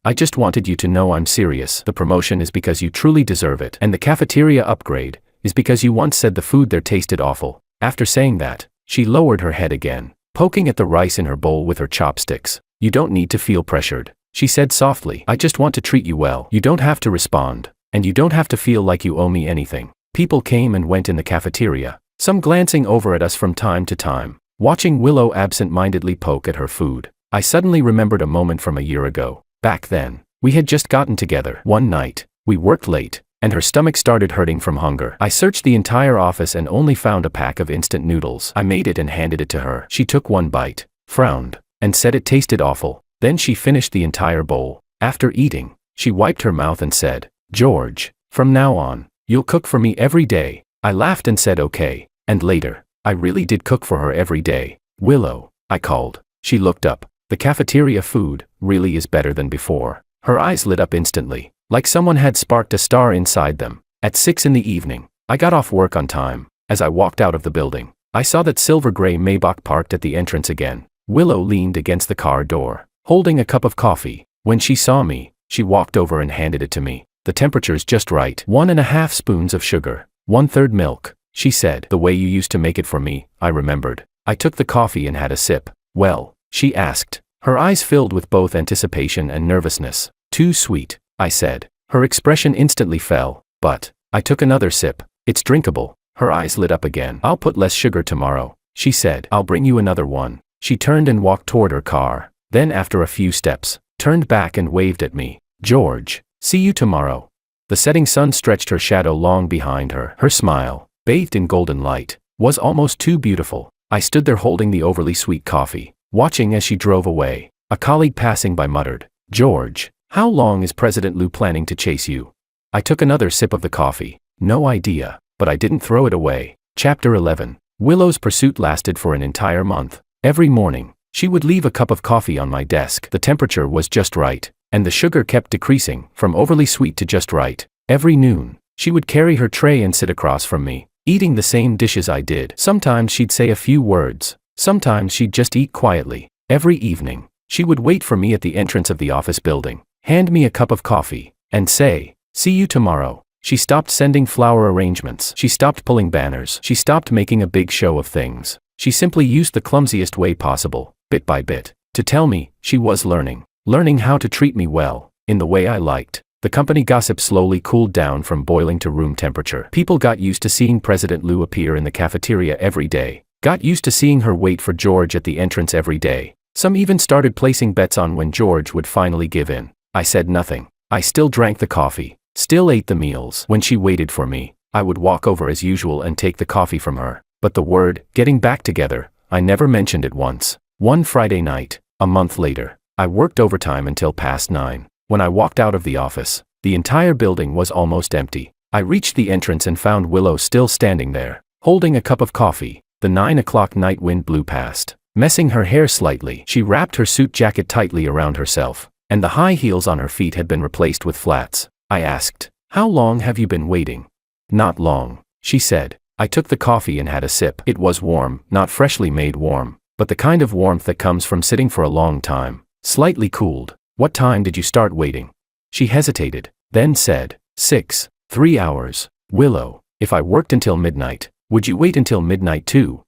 I just wanted you to know I'm serious. The promotion is because you truly deserve it, and the cafeteria upgrade is because you once said the food there tasted awful. After saying that, she lowered her head again, poking at the rice in her bowl with her chopsticks. You don't need to feel pressured, she said softly. I just want to treat you well. You don't have to respond, and you don't have to feel like you owe me anything. People came and went in the cafeteria, some glancing over at us from time to time, watching Willow absent-mindedly poke at her food. I suddenly remembered a moment from a year ago. Back then, we had just gotten together. One night, we worked late, and her stomach started hurting from hunger. I searched the entire office and only found a pack of instant noodles. I made it and handed it to her. She took one bite, frowned, and said it tasted awful. Then she finished the entire bowl. After eating, she wiped her mouth and said, George, from now on, you'll cook for me every day. I laughed and said okay, and later, I really did cook for her every day. Willow, I called. She looked up. The cafeteria food really is better than before. Her eyes lit up instantly, like someone had sparked a star inside them. At 6 in the evening, I got off work on time. As I walked out of the building, I saw that silver-gray Maybach parked at the entrance again. Willow leaned against the car door, holding a cup of coffee. When she saw me, she walked over and handed it to me. The temperature's just right. 1.5 spoons of sugar, 1/3 milk, she said. The way you used to make it for me, I remembered. I took the coffee and had a sip. Well, she asked, her eyes filled with both anticipation and nervousness. Too sweet, I said. Her expression instantly fell, but I took another sip. It's drinkable. Her eyes lit up again. I'll put less sugar tomorrow, she said. I'll bring you another one. She turned and walked toward her car. Then after a few steps, turned back and waved at me. George, see you tomorrow. The setting sun stretched her shadow long behind her. Her smile, bathed in golden light, was almost too beautiful. I stood there holding the overly sweet coffee, watching as she drove away. A colleague passing by muttered, George, how long is President Liu planning to chase you? I took another sip of the coffee. No idea, but I didn't throw it away. Chapter 11. Willow's pursuit lasted for an entire month. Every morning, she would leave a cup of coffee on my desk. The temperature was just right, and the sugar kept decreasing, from overly sweet to just right. Every noon, she would carry her tray and sit across from me, eating the same dishes I did. Sometimes she'd say a few words. Sometimes she'd just eat quietly. Every evening, she would wait for me at the entrance of the office building, hand me a cup of coffee, and say, see you tomorrow. She stopped sending flower arrangements. She stopped pulling banners. She stopped making a big show of things. She simply used the clumsiest way possible. bit by bit, to tell me she was learning how to treat me well, in the way I liked. The company gossip slowly cooled down from boiling to room temperature. People got used to seeing President Lou appear in the cafeteria every day, got used to seeing her wait for George at the entrance every day. Some even started placing bets on when George would finally give in. I said nothing. I still drank the coffee, still ate the meals. When she waited for me, I would walk over as usual and take the coffee from her. But the word, getting back together, I never mentioned it once. One Friday night, a month later, I worked overtime until past 9. When I walked out of the office, the entire building was almost empty. I reached the entrance and found Willow still standing there, holding a cup of coffee. The 9 o'clock night wind blew past, messing her hair slightly. She wrapped her suit jacket tightly around herself, and the high heels on her feet had been replaced with flats. I asked, "How long have you been waiting?" "Not long," she said. I took the coffee and had a sip. It was warm, not freshly made warm, but the kind of warmth that comes from sitting for a long time, slightly cooled. "What time did you start waiting?" She hesitated, then said, 6, 3 hours. "Willow, if I worked until midnight, would you wait until midnight too?"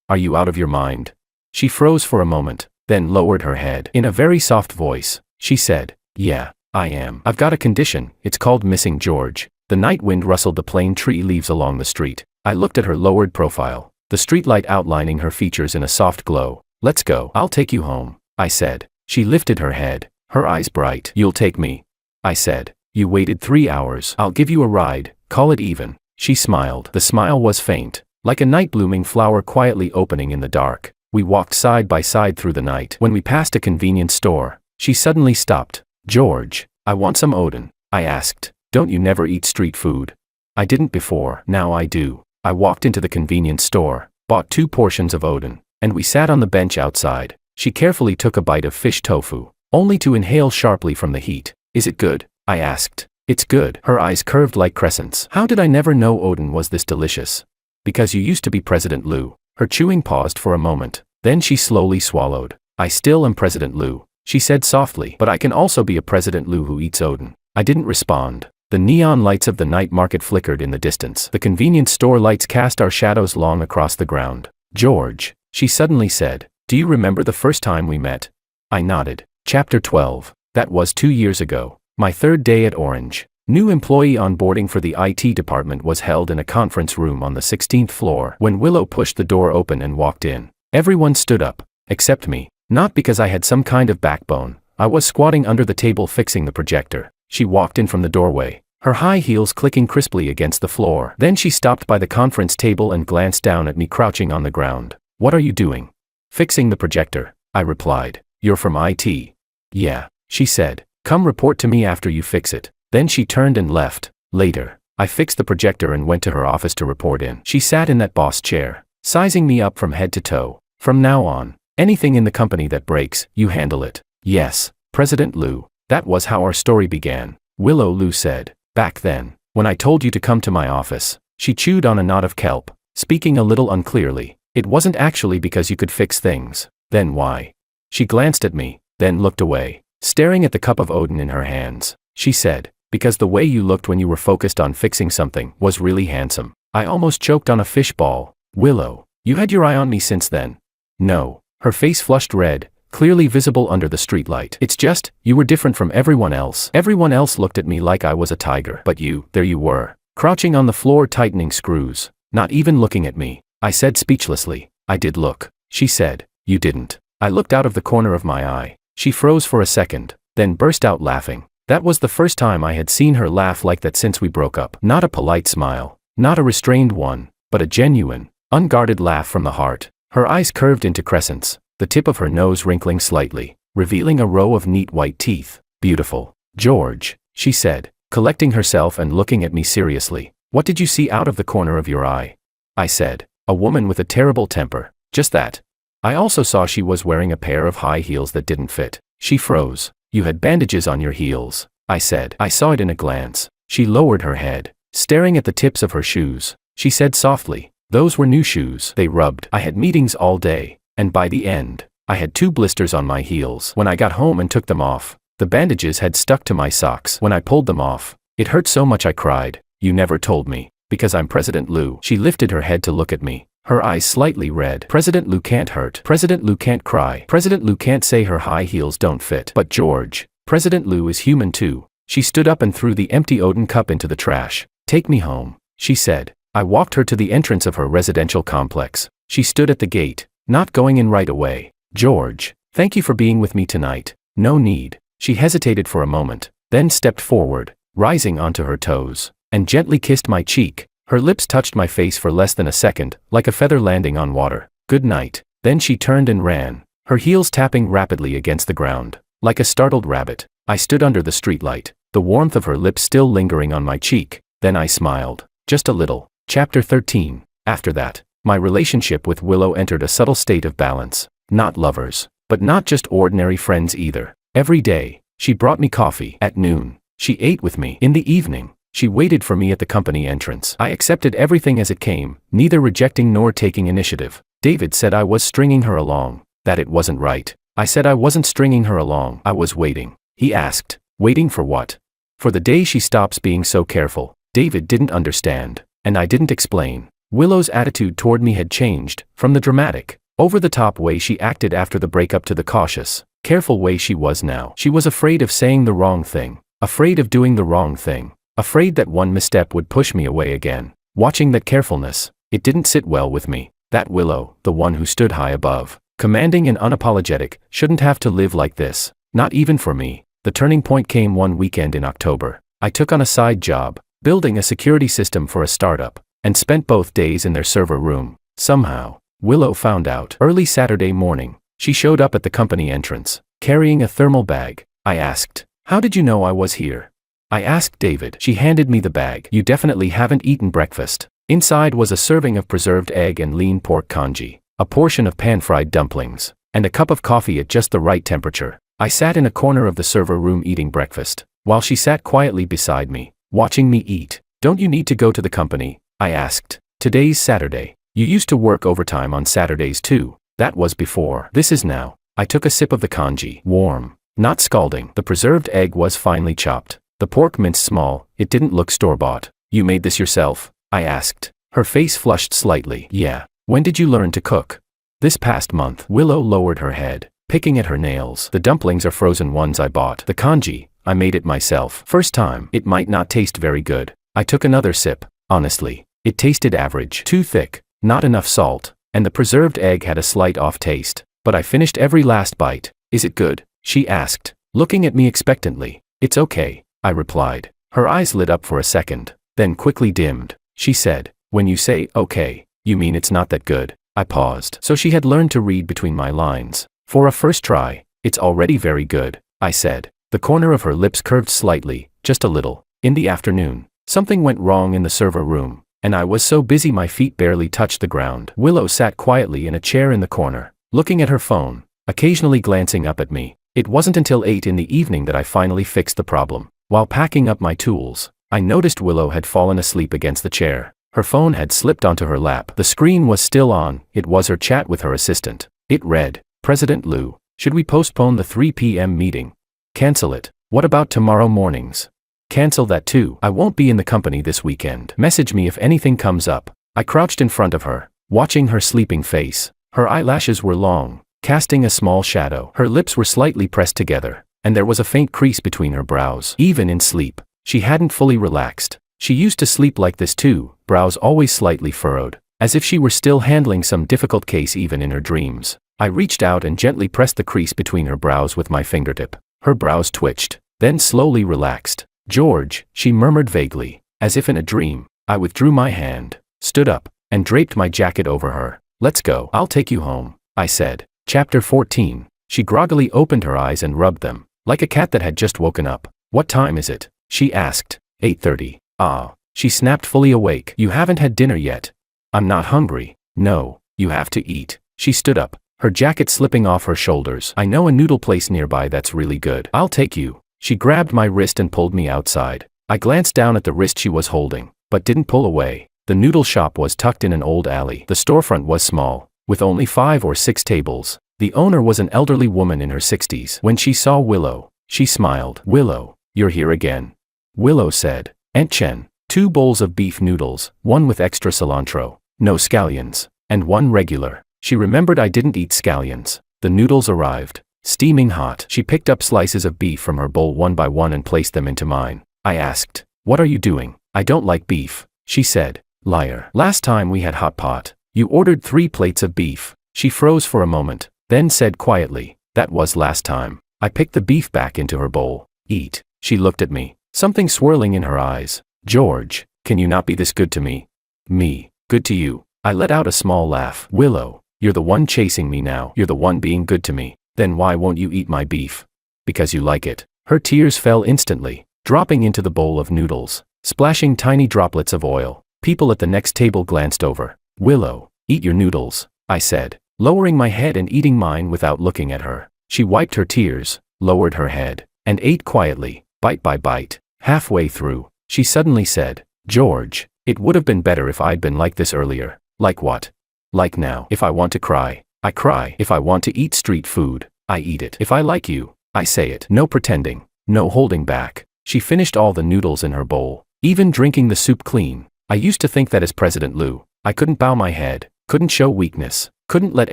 Are you out of your mind?" She froze for a moment, then lowered her head. In a very soft voice, she said, "Yeah, I am. I've got a condition, it's called missing George." The night wind rustled the plane tree leaves along the street. I looked at her lowered profile, the streetlight outlining her features in a soft glow. "Let's go. I'll take you home," I said. She lifted her head, her eyes bright. "You'll take me?" I said. "You waited 3 hours. I'll give you a ride, call it even." She smiled. The smile was faint, like a night-blooming flower quietly opening in the dark. We walked side by side through the night. When we passed a convenience store, she suddenly stopped. "George, I want some Odin," I asked. "Don't you never eat street food?" I didn't before, now I do. I walked into the convenience store, bought 2 portions of Odin, and we sat on the bench outside. She carefully took a bite of fish tofu, only to inhale sharply from the heat. "Is it good?" I asked. "It's good." Her eyes curved like crescents. "How did I never know Odin was this delicious?" "Because you used to be President Lou." Her chewing paused for a moment, then she slowly swallowed. "I still am President Lou," she said softly, "but I can also be a President Lou who eats Odin." I didn't respond. The neon lights of the night market flickered in the distance. The convenience store lights cast our shadows long across the ground. "George," she suddenly said, "do you remember the first time we met?" I nodded. Chapter 12. That was 2 years ago. My 3rd day at Orange. New employee onboarding for the IT department was held in a conference room on the 16th floor. When Willow pushed the door open and walked in, everyone stood up, except me. Not because I had some kind of backbone. I was squatting under the table fixing the projector. She walked in from the doorway, her high heels clicking crisply against the floor. Then she stopped by the conference table and glanced down at me crouching on the ground. "What are you doing?" "Fixing the projector," I replied. "You're from IT?" "Yeah," she said. "Come report to me after you fix it." Then she turned and left. Later, I fixed the projector and went to her office to report in. She sat in that boss chair, sizing me up from head to toe. "From now on, anything in the company that breaks, you handle it." "Yes, President Lou." That was how our story began. Willow Lou said, "Back then, when I told you to come to my office," she chewed on a knot of kelp, speaking a little unclearly, "it wasn't actually because you could fix things." "Then why?" She glanced at me, then looked away, staring at the cup of Odin in her hands. She said, "Because the way you looked when you were focused on fixing something was really handsome." I almost choked on a fish ball. "Willow, you had your eye on me since then?" "No." Her face flushed red, clearly visible under the streetlight. "It's just, you were different from everyone else. Everyone else looked at me like I was a tiger. But you, there you were, crouching on the floor tightening screws, not even looking at me." I said speechlessly, "I did look." She said, "You didn't." I looked out of the corner of my eye. She froze for a second, then burst out laughing. That was the first time I had seen her laugh like that since we broke up. Not a polite smile, not a restrained one, but a genuine, unguarded laugh from the heart. Her eyes curved into crescents, the tip of her nose wrinkling slightly, revealing a row of neat white teeth. "Beautiful." "George," she said, collecting herself and looking at me seriously, "what did you see out of the corner of your eye?" I said, "A woman with a terrible temper, just that." I also saw she was wearing a pair of high heels that didn't fit. She froze. "You had bandages on your heels," I said. I saw it in a glance. She lowered her head, staring at the tips of her shoes. She said softly, "Those were new shoes. They rubbed." I had meetings all day, and by the end, I had 2 blisters on my heels. When I got home and took them off, the bandages had stuck to my socks. When I pulled them off, it hurt so much I cried. "You never told me." "Because I'm President Lou." She lifted her head to look at me. Her eyes slightly red. President Lou can't hurt. President Lou can't cry. President Lou can't say her high heels don't fit. But George, President Lou is human too. She stood up and threw the empty Odin cup into the trash. Take me home, she said. I walked her to the entrance of her residential complex. She stood at the gate, not going in right away. George, thank you for being with me tonight. No need. She hesitated for a moment, then stepped forward, rising onto her toes, and gently kissed my cheek. Her lips touched my face for less than a second, like a feather landing on water. Good night. Then she turned and ran, her heels tapping rapidly against the ground. Like a startled rabbit, I stood under the streetlight, the warmth of her lips still lingering on my cheek. Then I smiled, just a little. Chapter 13. After that, my relationship with Willow entered a subtle state of balance. Not lovers, but not just ordinary friends either. Every day, she brought me coffee. At noon, she ate with me. In the evening, she waited for me at the company entrance. I accepted everything as it came, neither rejecting nor taking initiative. David said I was stringing her along, that it wasn't right. I said I wasn't stringing her along, I was waiting. He asked, waiting for what? For the day she stops being so careful. David didn't understand, and I didn't explain. Willow's attitude toward me had changed, from the dramatic, over-the-top way she acted after the breakup to the cautious, careful way she was now. She was afraid of saying the wrong thing, afraid of doing the wrong thing, afraid that one misstep would push me away again. Watching that carefulness, it didn't sit well with me. That Willow, the one who stood high above, commanding and unapologetic, shouldn't have to live like this, not even for me. The turning point came one weekend in October. I took on a side job, building a security system for a startup, and spent both days in their server room. Somehow, Willow found out. Early Saturday morning, she showed up at the company entrance, carrying a thermal bag. I asked, how did you know I was here? I asked David. She handed me the bag. You definitely haven't eaten breakfast. Inside was a serving of preserved egg and lean pork congee, a portion of pan-fried dumplings, and a cup of coffee at just the right temperature. I sat in a corner of the server room eating breakfast, while she sat quietly beside me, watching me eat. Don't you need to go to the company? I asked. Today's Saturday. You used to work overtime on Saturdays too. That was before. This is now. I took a sip of the congee. Warm, not scalding. The preserved egg was finely chopped. The pork minced small. It didn't look store-bought. You made this yourself? I asked. Her face flushed slightly. Yeah. When did you learn to cook? This past month. Willow lowered her head, picking at her nails. The dumplings are frozen ones I bought. The congee, I made it myself. First time. It might not taste very good. I took another sip. Honestly, it tasted average. Too thick, not enough salt, and the preserved egg had a slight off taste. But I finished every last bite. Is it good? She asked, looking at me expectantly. It's okay, I replied. Her eyes lit up for a second, then quickly dimmed. She said, when you say okay, you mean it's not that good. I paused. So she had learned to read between my lines. For a first try, it's already very good, I said. The corner of her lips curved slightly, just a little. In the afternoon, something went wrong in the server room, and I was so busy my feet barely touched the ground. Willow sat quietly in a chair in the corner, looking at her phone, occasionally glancing up at me. It wasn't until 8 in the evening that I finally fixed the problem. While packing up my tools, I noticed Willow had fallen asleep against the chair. Her phone had slipped onto her lap. The screen was still on. It was her chat with her assistant. It read, President Lou, should we postpone the 3 p.m. meeting? Cancel it. What about tomorrow mornings? Cancel that too. I won't be in the company this weekend. Message me if anything comes up. I crouched in front of her, watching her sleeping face. Her eyelashes were long, casting a small shadow. Her lips were slightly pressed together, and there was a faint crease between her brows. Even in sleep, she hadn't fully relaxed. She used to sleep like this too, brows always slightly furrowed, as if she were still handling some difficult case even in her dreams. I reached out and gently pressed the crease between her brows with my fingertip. Her brows twitched, then slowly relaxed. George, she murmured vaguely, as if in a dream. I withdrew my hand, stood up, and draped my jacket over her. Let's go. I'll take you home, I said. Chapter 14. She groggily opened her eyes and rubbed them, like a cat that had just woken up. What time is it? She asked. 8:30. Ah. She snapped, fully awake. You haven't had dinner yet. I'm not hungry. No, you have to eat. She stood up, her jacket slipping off her shoulders. I know a noodle place nearby that's really good. I'll take you. She grabbed my wrist and pulled me outside. I glanced down at the wrist she was holding, but didn't pull away. The noodle shop was tucked in an old alley. The storefront was small, with only 5 or 6 tables. The owner was an elderly woman in her 60s. When she saw Willow, she smiled. Willow, you're here again. Willow said, Aunt Chen, 2 bowls of beef noodles, one with extra cilantro, no scallions, and one regular. She remembered I didn't eat scallions. The noodles arrived, steaming hot. She picked up slices of beef from her bowl one by one and placed them into mine. I asked, "What are you doing?" "I don't like beef," she said. "Liar. Last time we had hot pot, you ordered 3 plates of beef." She froze for a moment, then said quietly, "That was last time." I picked the beef back into her bowl. "Eat." She looked at me, something swirling in her eyes. "George, can you not be this good to me?" "Me, good to you?" I let out a small laugh. "Willow, you're the one chasing me now. You're the one being good to me. Then why won't you eat my beef?" "Because you like it." Her tears fell instantly, dropping into the bowl of noodles, splashing tiny droplets of oil. People at the next table glanced over. "Willow, eat your noodles," I said, lowering my head and eating mine without looking at her. She wiped her tears, lowered her head, and ate quietly, bite by bite. Halfway through, she suddenly said, "George, it would have been better if I'd been like this earlier." "Like what?" "Like now. If I want to cry, I cry. If I want to eat street food, I eat it. If I like you, I say it. No pretending, no holding back." She finished all the noodles in her bowl, even drinking the soup clean. I used to think that as President Liu, I couldn't bow my head, couldn't show weakness, couldn't let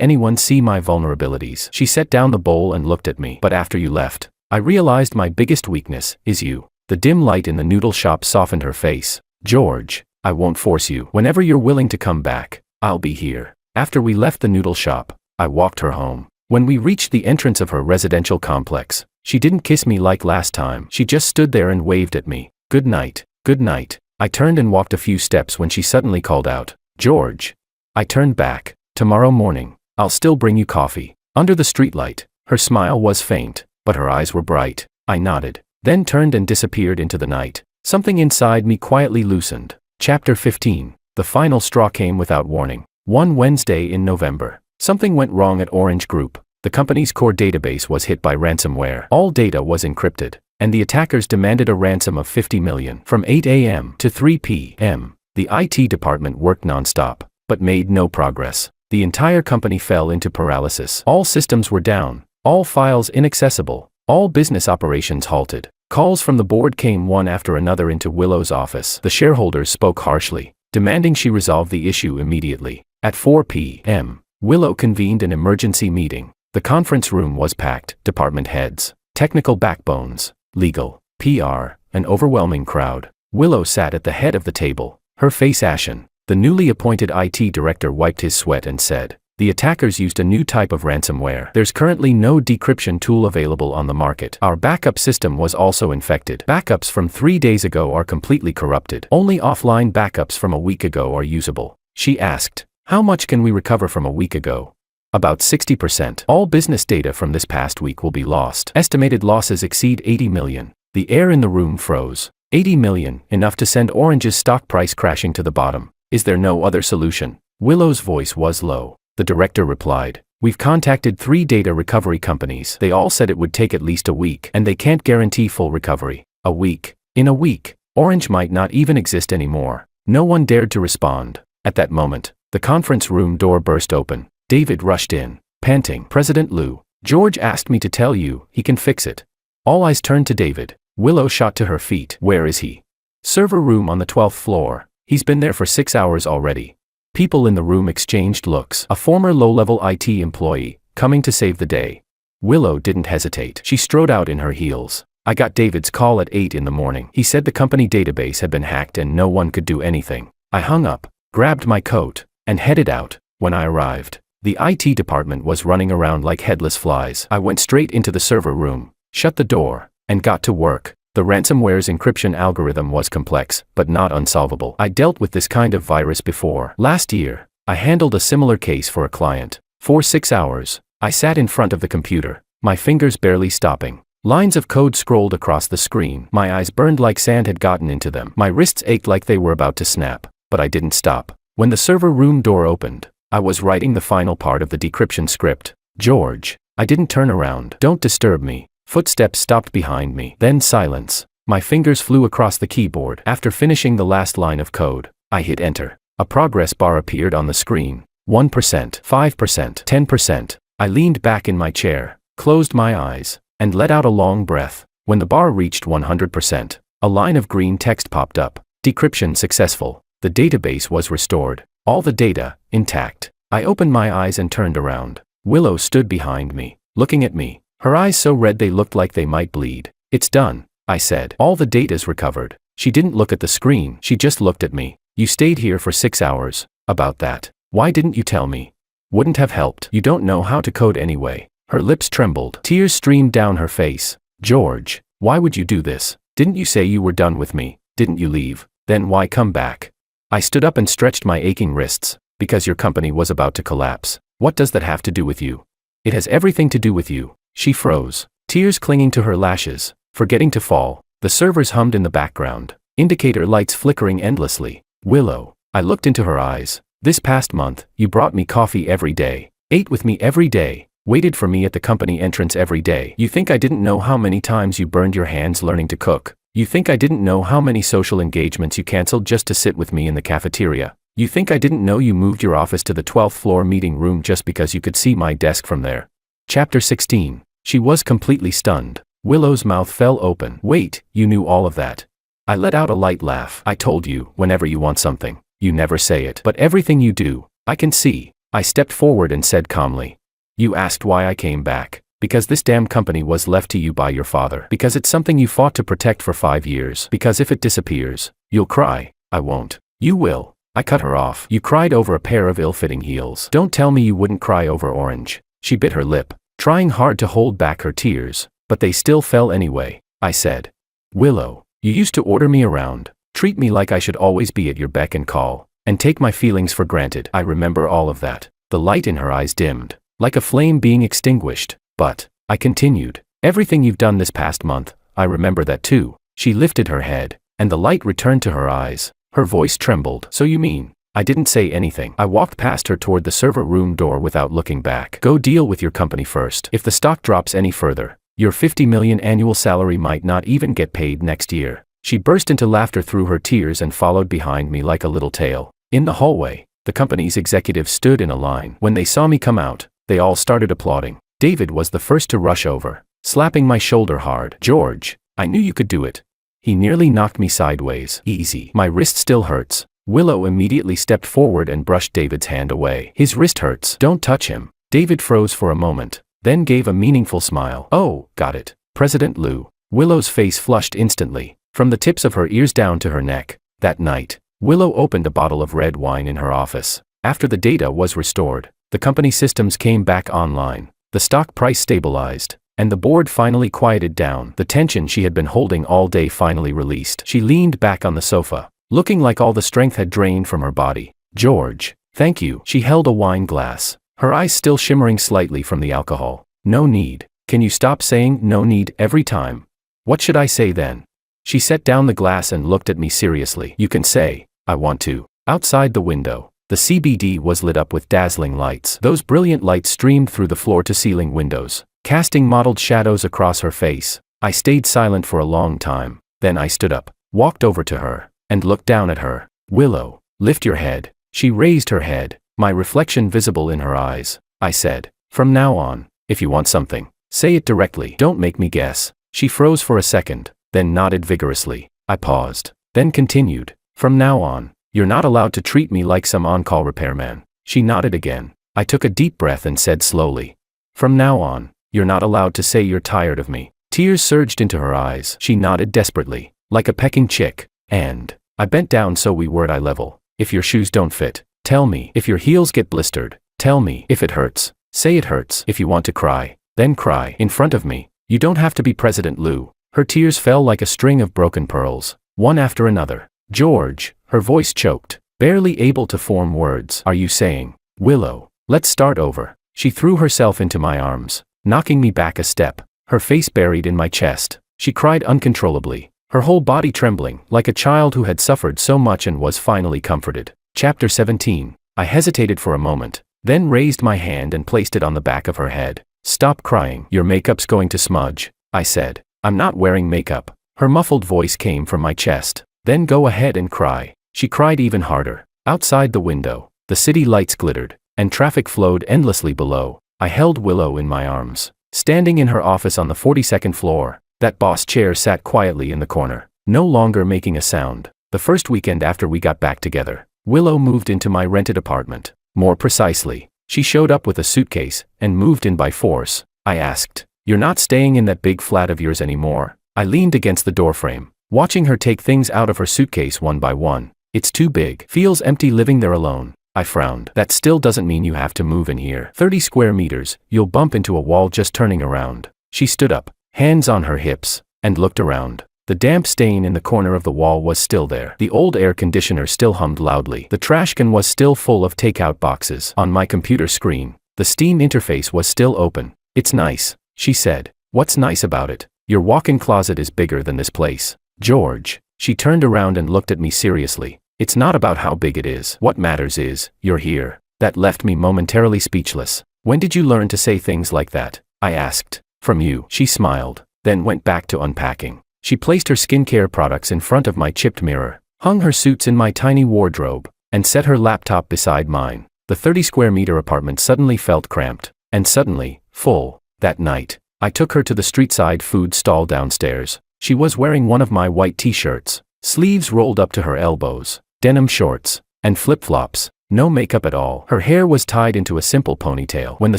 anyone see my vulnerabilities. She set down the bowl and looked at me. "But after you left, I realized my biggest weakness is you." The dim light in the noodle shop softened her face. "George, I won't force you. Whenever you're willing to come back, I'll be here." After we left the noodle shop, I walked her home. When we reached the entrance of her residential complex, she didn't kiss me like last time. She just stood there and waved at me. "Good night, good night." I turned and walked a few steps when she suddenly called out, "George." I turned back. "Tomorrow morning, I'll still bring you coffee." Under the streetlight, her smile was faint, but her eyes were bright. I nodded, then turned and disappeared into the night. Something inside me quietly loosened. Chapter 15. The final straw came without warning. One Wednesday in November, something went wrong at Orange Group. The company's core database was hit by ransomware. All data was encrypted, and the attackers demanded a ransom of $50 million. From 8 a.m. to 3 p.m., the IT department worked nonstop, but made no progress. The entire company fell into paralysis. All systems were down, all files inaccessible, all business operations halted. Calls from the board came one after another into Willow's office. The shareholders spoke harshly, demanding she resolve the issue immediately. At 4 p.m., Willow convened an emergency meeting. The conference room was packed. Department heads, technical backbones, legal, PR, an overwhelming crowd. Willow sat at the head of the table, her face ashen. The newly appointed IT director wiped his sweat and said, "The attackers used a new type of ransomware. There's currently no decryption tool available on the market. Our backup system was also infected. Backups from 3 days ago are completely corrupted. Only offline backups from a week ago are usable." She asked, "How much can we recover from a week ago?" "About 60%. All business data from this past week will be lost. Estimated losses exceed 80 million. The air in the room froze. 80 million, enough to send Orange's stock price crashing to the bottom. Is there no other solution? Willow's voice was low. The director replied, "We've contacted 3 data recovery companies. They all said it would take at least a week, and they can't guarantee full recovery." A week. In a week, Orange might not even exist anymore. No one dared to respond. At that moment, the conference room door burst open. David rushed in, panting. "President Liu, George asked me to tell you, he can fix it." All eyes turned to David. Willow shot to her feet. "Where is he?" "Server room on the 12th floor. He's been there for 6 hours already." People in the room exchanged looks. A former low-level IT employee, coming to save the day. Willow didn't hesitate. She strode out in her heels. "I got David's call at 8 in the morning. He said the company database had been hacked and no one could do anything." I hung up, grabbed my coat, and headed out. When I arrived, the IT department was running around like headless flies. I went straight into the server room, shut the door, and got to work. The ransomware's encryption algorithm was complex, but not unsolvable. I dealt with this kind of virus before. Last year, I handled a similar case for a client. For 6 hours, I sat in front of the computer, my fingers barely stopping. Lines of code scrolled across the screen. My eyes burned like sand had gotten into them. My wrists ached like they were about to snap, but I didn't stop. When the server room door opened, I was writing the final part of the decryption script. "George." I didn't turn around. "Don't disturb me." Footsteps stopped behind me. Then silence. My fingers flew across the keyboard. After finishing the last line of code, I hit enter. A progress bar appeared on the screen. 1%, 5%, 10%. I leaned back in my chair, closed my eyes, and let out a long breath. When the bar reached 100%, a line of green text popped up. "Decryption successful." The database was restored. All the data, intact. I opened my eyes and turned around. Willow stood behind me, looking at me, her eyes so red they looked like they might bleed. "It's done," I said. "All the data's recovered." She didn't look at the screen, she just looked at me. "You stayed here for 6 hours. About that. Why didn't you tell me?" "Wouldn't have helped. You don't know how to code anyway." Her lips trembled. Tears streamed down her face. "George, why would you do this? Didn't you say you were done with me? Didn't you leave? Then why come back?" I stood up and stretched my aching wrists. "Because your company was about to collapse." "What does that have to do with you?" "It has everything to do with you." She froze, tears clinging to her lashes, forgetting to fall. The servers hummed in the background, indicator lights flickering endlessly. "Willow." I looked into her eyes. "This past month, you brought me coffee every day, ate with me every day, waited for me at the company entrance every day. You think I didn't know how many times you burned your hands learning to cook? You think I didn't know how many social engagements you canceled just to sit with me in the cafeteria? You think I didn't know you moved your office to the 12th floor meeting room just because you could see my desk from there?" Chapter 16. She was completely stunned. Willow's mouth fell open. "Wait, you knew all of that?" I let out a light laugh. "I told you, whenever you want something, you never say it. But everything you do, I can see." I stepped forward and said calmly. "You asked why I came back. Because this damn company was left to you by your father. Because it's something you fought to protect for 5 years. Because if it disappears, you'll cry." "I won't." "You will." I cut her off. "You cried over a pair of ill-fitting heels. Don't tell me you wouldn't cry over orange." She bit her lip, trying hard to hold back her tears, but they still fell anyway. I said, "Willow, you used to order me around, treat me like I should always be at your beck and call, and take my feelings for granted." I remember all of that. The light in her eyes dimmed, like a flame being extinguished. "But," I continued, "everything you've done this past month, I remember that too." She lifted her head, and the light returned to her eyes. Her voice trembled. "So you mean?" I didn't say anything. I walked past her toward the server room door without looking back. "Go deal with your company first. If the stock drops any further, your $50 million annual salary might not even get paid next year." She burst into laughter through her tears and followed behind me like a little tail. In the hallway, the company's executives stood in a line. When they saw me come out, they all started applauding. David was the first to rush over, slapping my shoulder hard. "George, I knew you could do it." He nearly knocked me sideways. "Easy. My wrist still hurts." Willow immediately stepped forward and brushed David's hand away. "His wrist hurts. Don't touch him." David froze for a moment, then gave a meaningful smile. "Oh, got it. President Lou." Willow's face flushed instantly, from the tips of her ears down to her neck. That night, Willow opened a bottle of red wine in her office. After the data was restored, the company systems came back online. The stock price stabilized, and the board finally quieted down. The tension she had been holding all day finally released. She leaned back on the sofa, looking like all the strength had drained from her body. "George, thank you." She held a wine glass, her eyes still shimmering slightly from the alcohol. "No need. Can you stop saying 'no need' every time?" "What should I say then?" She set down the glass and looked at me seriously. "You can say, 'I want to.'" Outside the window, the CBD was lit up with dazzling lights. Those brilliant lights streamed through the floor-to-ceiling windows, casting mottled shadows across her face. I stayed silent for a long time. Then I stood up, walked over to her, and looked down at her. "Willow, lift your head." She raised her head, my reflection visible in her eyes. I said, "From now on, if you want something, say it directly. Don't make me guess." She froze for a second, then nodded vigorously. I paused, then continued, "From now on, you're not allowed to treat me like some on-call repairman." She nodded again. I took a deep breath and said slowly, "From now on, you're not allowed to say you're tired of me." Tears surged into her eyes. She nodded desperately, like a pecking chick. "And," I bent down so we were at eye level, "if your shoes don't fit, tell me. If your heels get blistered, tell me. If it hurts, say it hurts. If you want to cry, then cry in front of me. You don't have to be President Lou." Her tears fell like a string of broken pearls, one after another. "George," her voice choked, barely able to form words. "Are you saying, Willow, let's start over?" She threw herself into my arms, knocking me back a step, her face buried in my chest. She cried uncontrollably, her whole body trembling, like a child who had suffered so much and was finally comforted. Chapter 17. I hesitated for a moment, then raised my hand and placed it on the back of her head. "Stop crying. Your makeup's going to smudge," I said. "I'm not wearing makeup." Her muffled voice came from my chest. "Then go ahead and cry." She cried even harder. Outside the window, the city lights glittered, and traffic flowed endlessly below. I held Willow in my arms. Standing in her office on the 42nd floor, that boss chair sat quietly in the corner, no longer making a sound. The first weekend after we got back together, Willow moved into my rented apartment. More precisely, she showed up with a suitcase and moved in by force. I asked, "You're not staying in that big flat of yours anymore?" I leaned against the doorframe, watching her take things out of her suitcase one by one. "It's too big. Feels empty living there alone." I frowned. "That still doesn't mean you have to move in here. 30 square meters, you'll bump into a wall just turning around." She stood up, hands on her hips, and looked around. The damp stain in the corner of the wall was still there. The old air conditioner still hummed loudly. The trash can was still full of takeout boxes. On my computer screen, the Steam interface was still open. "It's nice," she said. "What's nice about it? Your walk-in closet is bigger than this place." "George." She turned around and looked at me seriously. "It's not about how big it is. What matters is, you're here." That left me momentarily speechless. "When did you learn to say things like that?" I asked. "From you." She smiled, then went back to unpacking. She placed her skincare products in front of my chipped mirror, hung her suits in my tiny wardrobe, and set her laptop beside mine. The 30 square meter apartment suddenly felt cramped, and suddenly, full. That night, I took her to the street-side food stall downstairs. She was wearing one of my white t-shirts, sleeves rolled up to her elbows, denim shorts, and flip-flops, no makeup at all. Her hair was tied into a simple ponytail. When the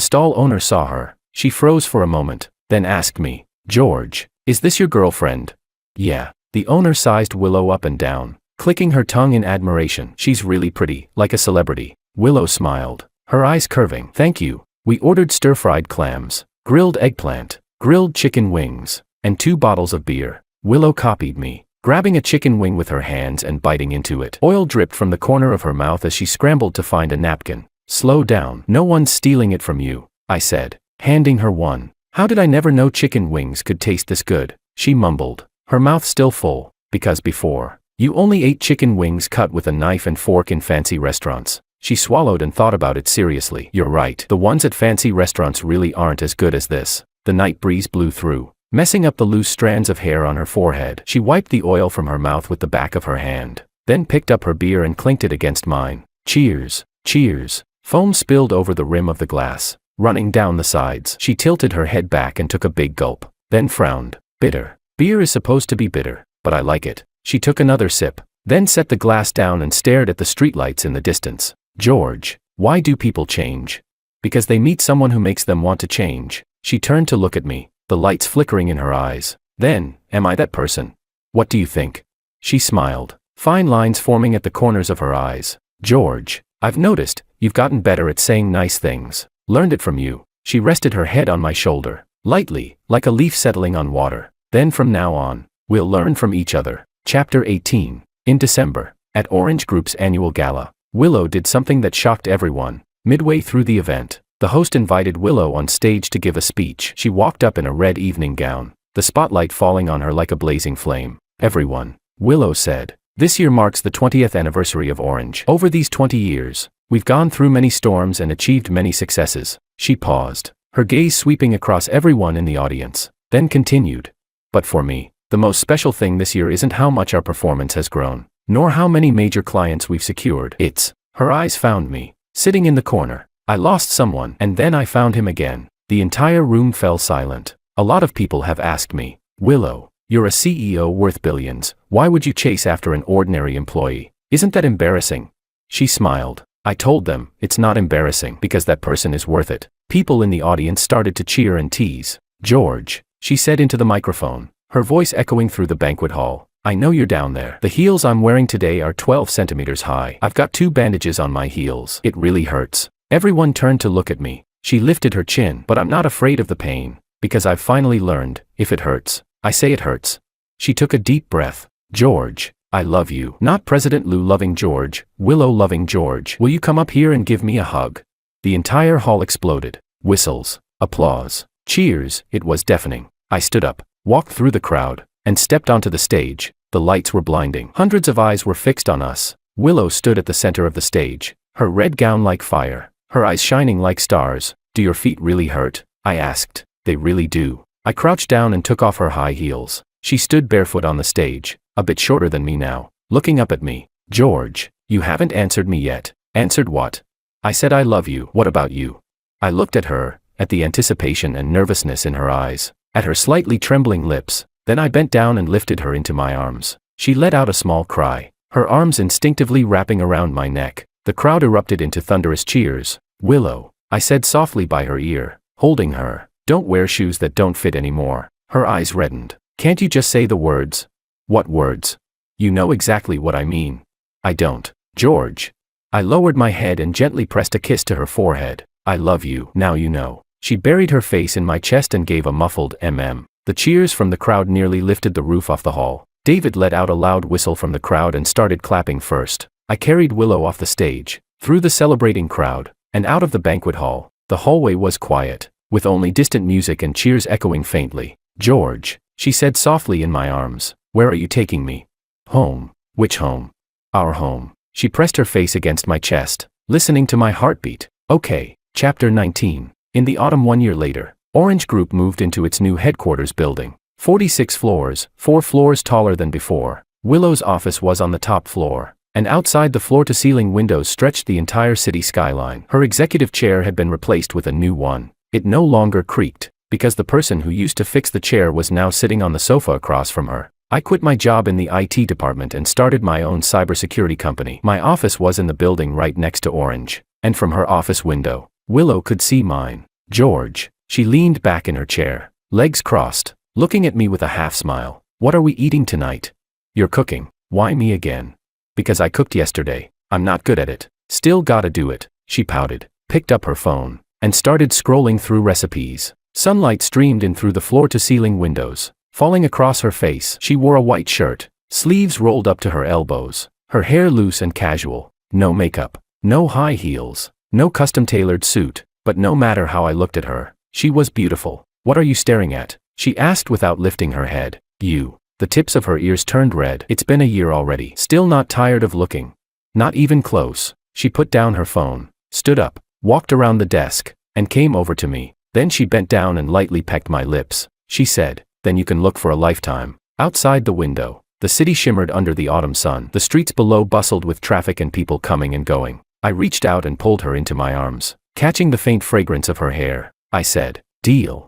stall owner saw her, she froze for a moment, then asked me, "George, is this your girlfriend?" "Yeah." The owner sized Willow up and down, clicking her tongue in admiration. "She's really pretty, like a celebrity." Willow smiled, her eyes curving. "Thank you." We ordered stir-fried clams, grilled eggplant, grilled chicken wings, and 2 bottles of beer. Willow copied me, grabbing a chicken wing with her hands and biting into it. Oil dripped from the corner of her mouth as she scrambled to find a napkin. "Slow down. No one's stealing it from you," I said, handing her one. "How did I never know chicken wings could taste this good?" She mumbled, her mouth still full, "Because before, you only ate chicken wings cut with a knife and fork in fancy restaurants." She swallowed and thought about it seriously. "You're right. The ones at fancy restaurants really aren't as good as this." The night breeze blew through, messing up the loose strands of hair on her forehead. She wiped the oil from her mouth with the back of her hand, then picked up her beer and clinked it against mine. "Cheers." "Cheers." Foam spilled over the rim of the glass, running down the sides. She tilted her head back and took a big gulp, then frowned. "Bitter. Beer is supposed to be bitter, but I like it." She took another sip, then set the glass down and stared at the streetlights in the distance. "George, why do people change?" "Because they meet someone who makes them want to change." She turned to look at me, the lights flickering in her eyes. "Then, am I that person?" "What do you think?" She smiled, fine lines forming at the corners of her eyes. "George, I've noticed, you've gotten better at saying nice things. Learned it from you." She rested her head on my shoulder, lightly, like a leaf settling on water. "Then from now on, we'll learn from each other." Chapter 18. In December, at Orange Group's annual gala, Willow did something that shocked everyone. Midway through the event, the host invited Willow on stage to give a speech. She walked up in a red evening gown, the spotlight falling on her like a blazing flame. "Everyone," Willow said, "this year marks the 20th anniversary of Orange. Over these 20 years, we've gone through many storms and achieved many successes." She paused, her gaze sweeping across everyone in the audience, then continued. "But for me, the most special thing this year isn't how much our performance has grown, nor how many major clients we've secured. It's..." Her eyes found me, sitting in the corner. "I lost someone, and then I found him again." The entire room fell silent. A lot of people have asked me, "Willow, you're a CEO worth billions. Why would you chase after an ordinary employee? Isn't that embarrassing?" She smiled. I told them, "It's not embarrassing because that person is worth it." People in the audience started to cheer and tease. "George," she said into the microphone, her voice echoing through the banquet hall, "I know you're down there. The heels I'm wearing today are 12 centimeters high. I've got 2 bandages on my heels. It really hurts." Everyone turned to look at me. She lifted her chin. "But I'm not afraid of the pain, because I've finally learned, if it hurts, I say it hurts." She took a deep breath. "George, I love you. Not President Lou loving George, Willow loving George. Will you come up here and give me a hug?" The entire hall exploded. Whistles, applause, cheers. It was deafening. I stood up, walked through the crowd, and stepped onto the stage. The lights were blinding. Hundreds of eyes were fixed on us. Willow stood at the center of the stage, her red gown like fire, her eyes shining like stars. "Do your feet really hurt?" I asked. "They really do." I crouched down and took off her high heels. She stood barefoot on the stage, a bit shorter than me now, looking up at me. "George, you haven't answered me yet." "Answered what?" I said, "I love you. What about you?" I looked at her, at the anticipation and nervousness in her eyes, at her slightly trembling lips. Then I bent down and lifted her into my arms. She let out a small cry, her arms instinctively wrapping around my neck. The crowd erupted into thunderous cheers. "Willow," I said softly by her ear, holding her. "Don't wear shoes that don't fit anymore." Her eyes reddened. "Can't you just say the words?" "What words?" "You know exactly what I mean." "I don't, George." I lowered my head and gently pressed a kiss to her forehead. "I love you, now you know." She buried her face in my chest and gave a muffled mm. The cheers from the crowd nearly lifted the roof off the hall. David let out a loud whistle from the crowd and started clapping first. I carried Willow off the stage, through the celebrating crowd, and out of the banquet hall. The hallway was quiet, with only distant music and cheers echoing faintly. "George," she said softly in my arms, "where are you taking me?" "Home." "Which home?" "Our home." She pressed her face against my chest, listening to my heartbeat. Okay. Chapter 19. In the autumn 1 year later, Orange Group moved into its new headquarters building. 46 floors, 4 floors taller than before. Willow's office was on the top floor, and outside the floor-to-ceiling windows stretched the entire city skyline. Her executive chair had been replaced with a new one. It no longer creaked, because the person who used to fix the chair was now sitting on the sofa across from her. I quit my job in the IT department and started my own cybersecurity company. My office was in the building right next to Orange, and from her office window, Willow could see mine. "George," she leaned back in her chair, legs crossed, looking at me with a half-smile. "What are we eating tonight?" "You're cooking." "Why me again?" "Because I cooked yesterday. I'm not good at it." "Still gotta do it." She pouted, picked up her phone, and started scrolling through recipes. Sunlight streamed in through the floor-to-ceiling windows, falling across her face. She wore a white shirt, sleeves rolled up to her elbows, her hair loose and casual. No makeup, no high heels, no custom-tailored suit, but no matter how I looked at her, she was beautiful. "What are you staring at?" she asked without lifting her head. "You." The tips of her ears turned red. "It's been a year already." "Still not tired of looking?" "Not even close." She put down her phone, stood up, walked around the desk, and came over to me. Then she bent down and lightly pecked my lips. She said, "Then you can look for a lifetime." Outside the window, the city shimmered under the autumn sun. The streets below bustled with traffic and people coming and going. I reached out and pulled her into my arms. Catching the faint fragrance of her hair, I said, "Deal."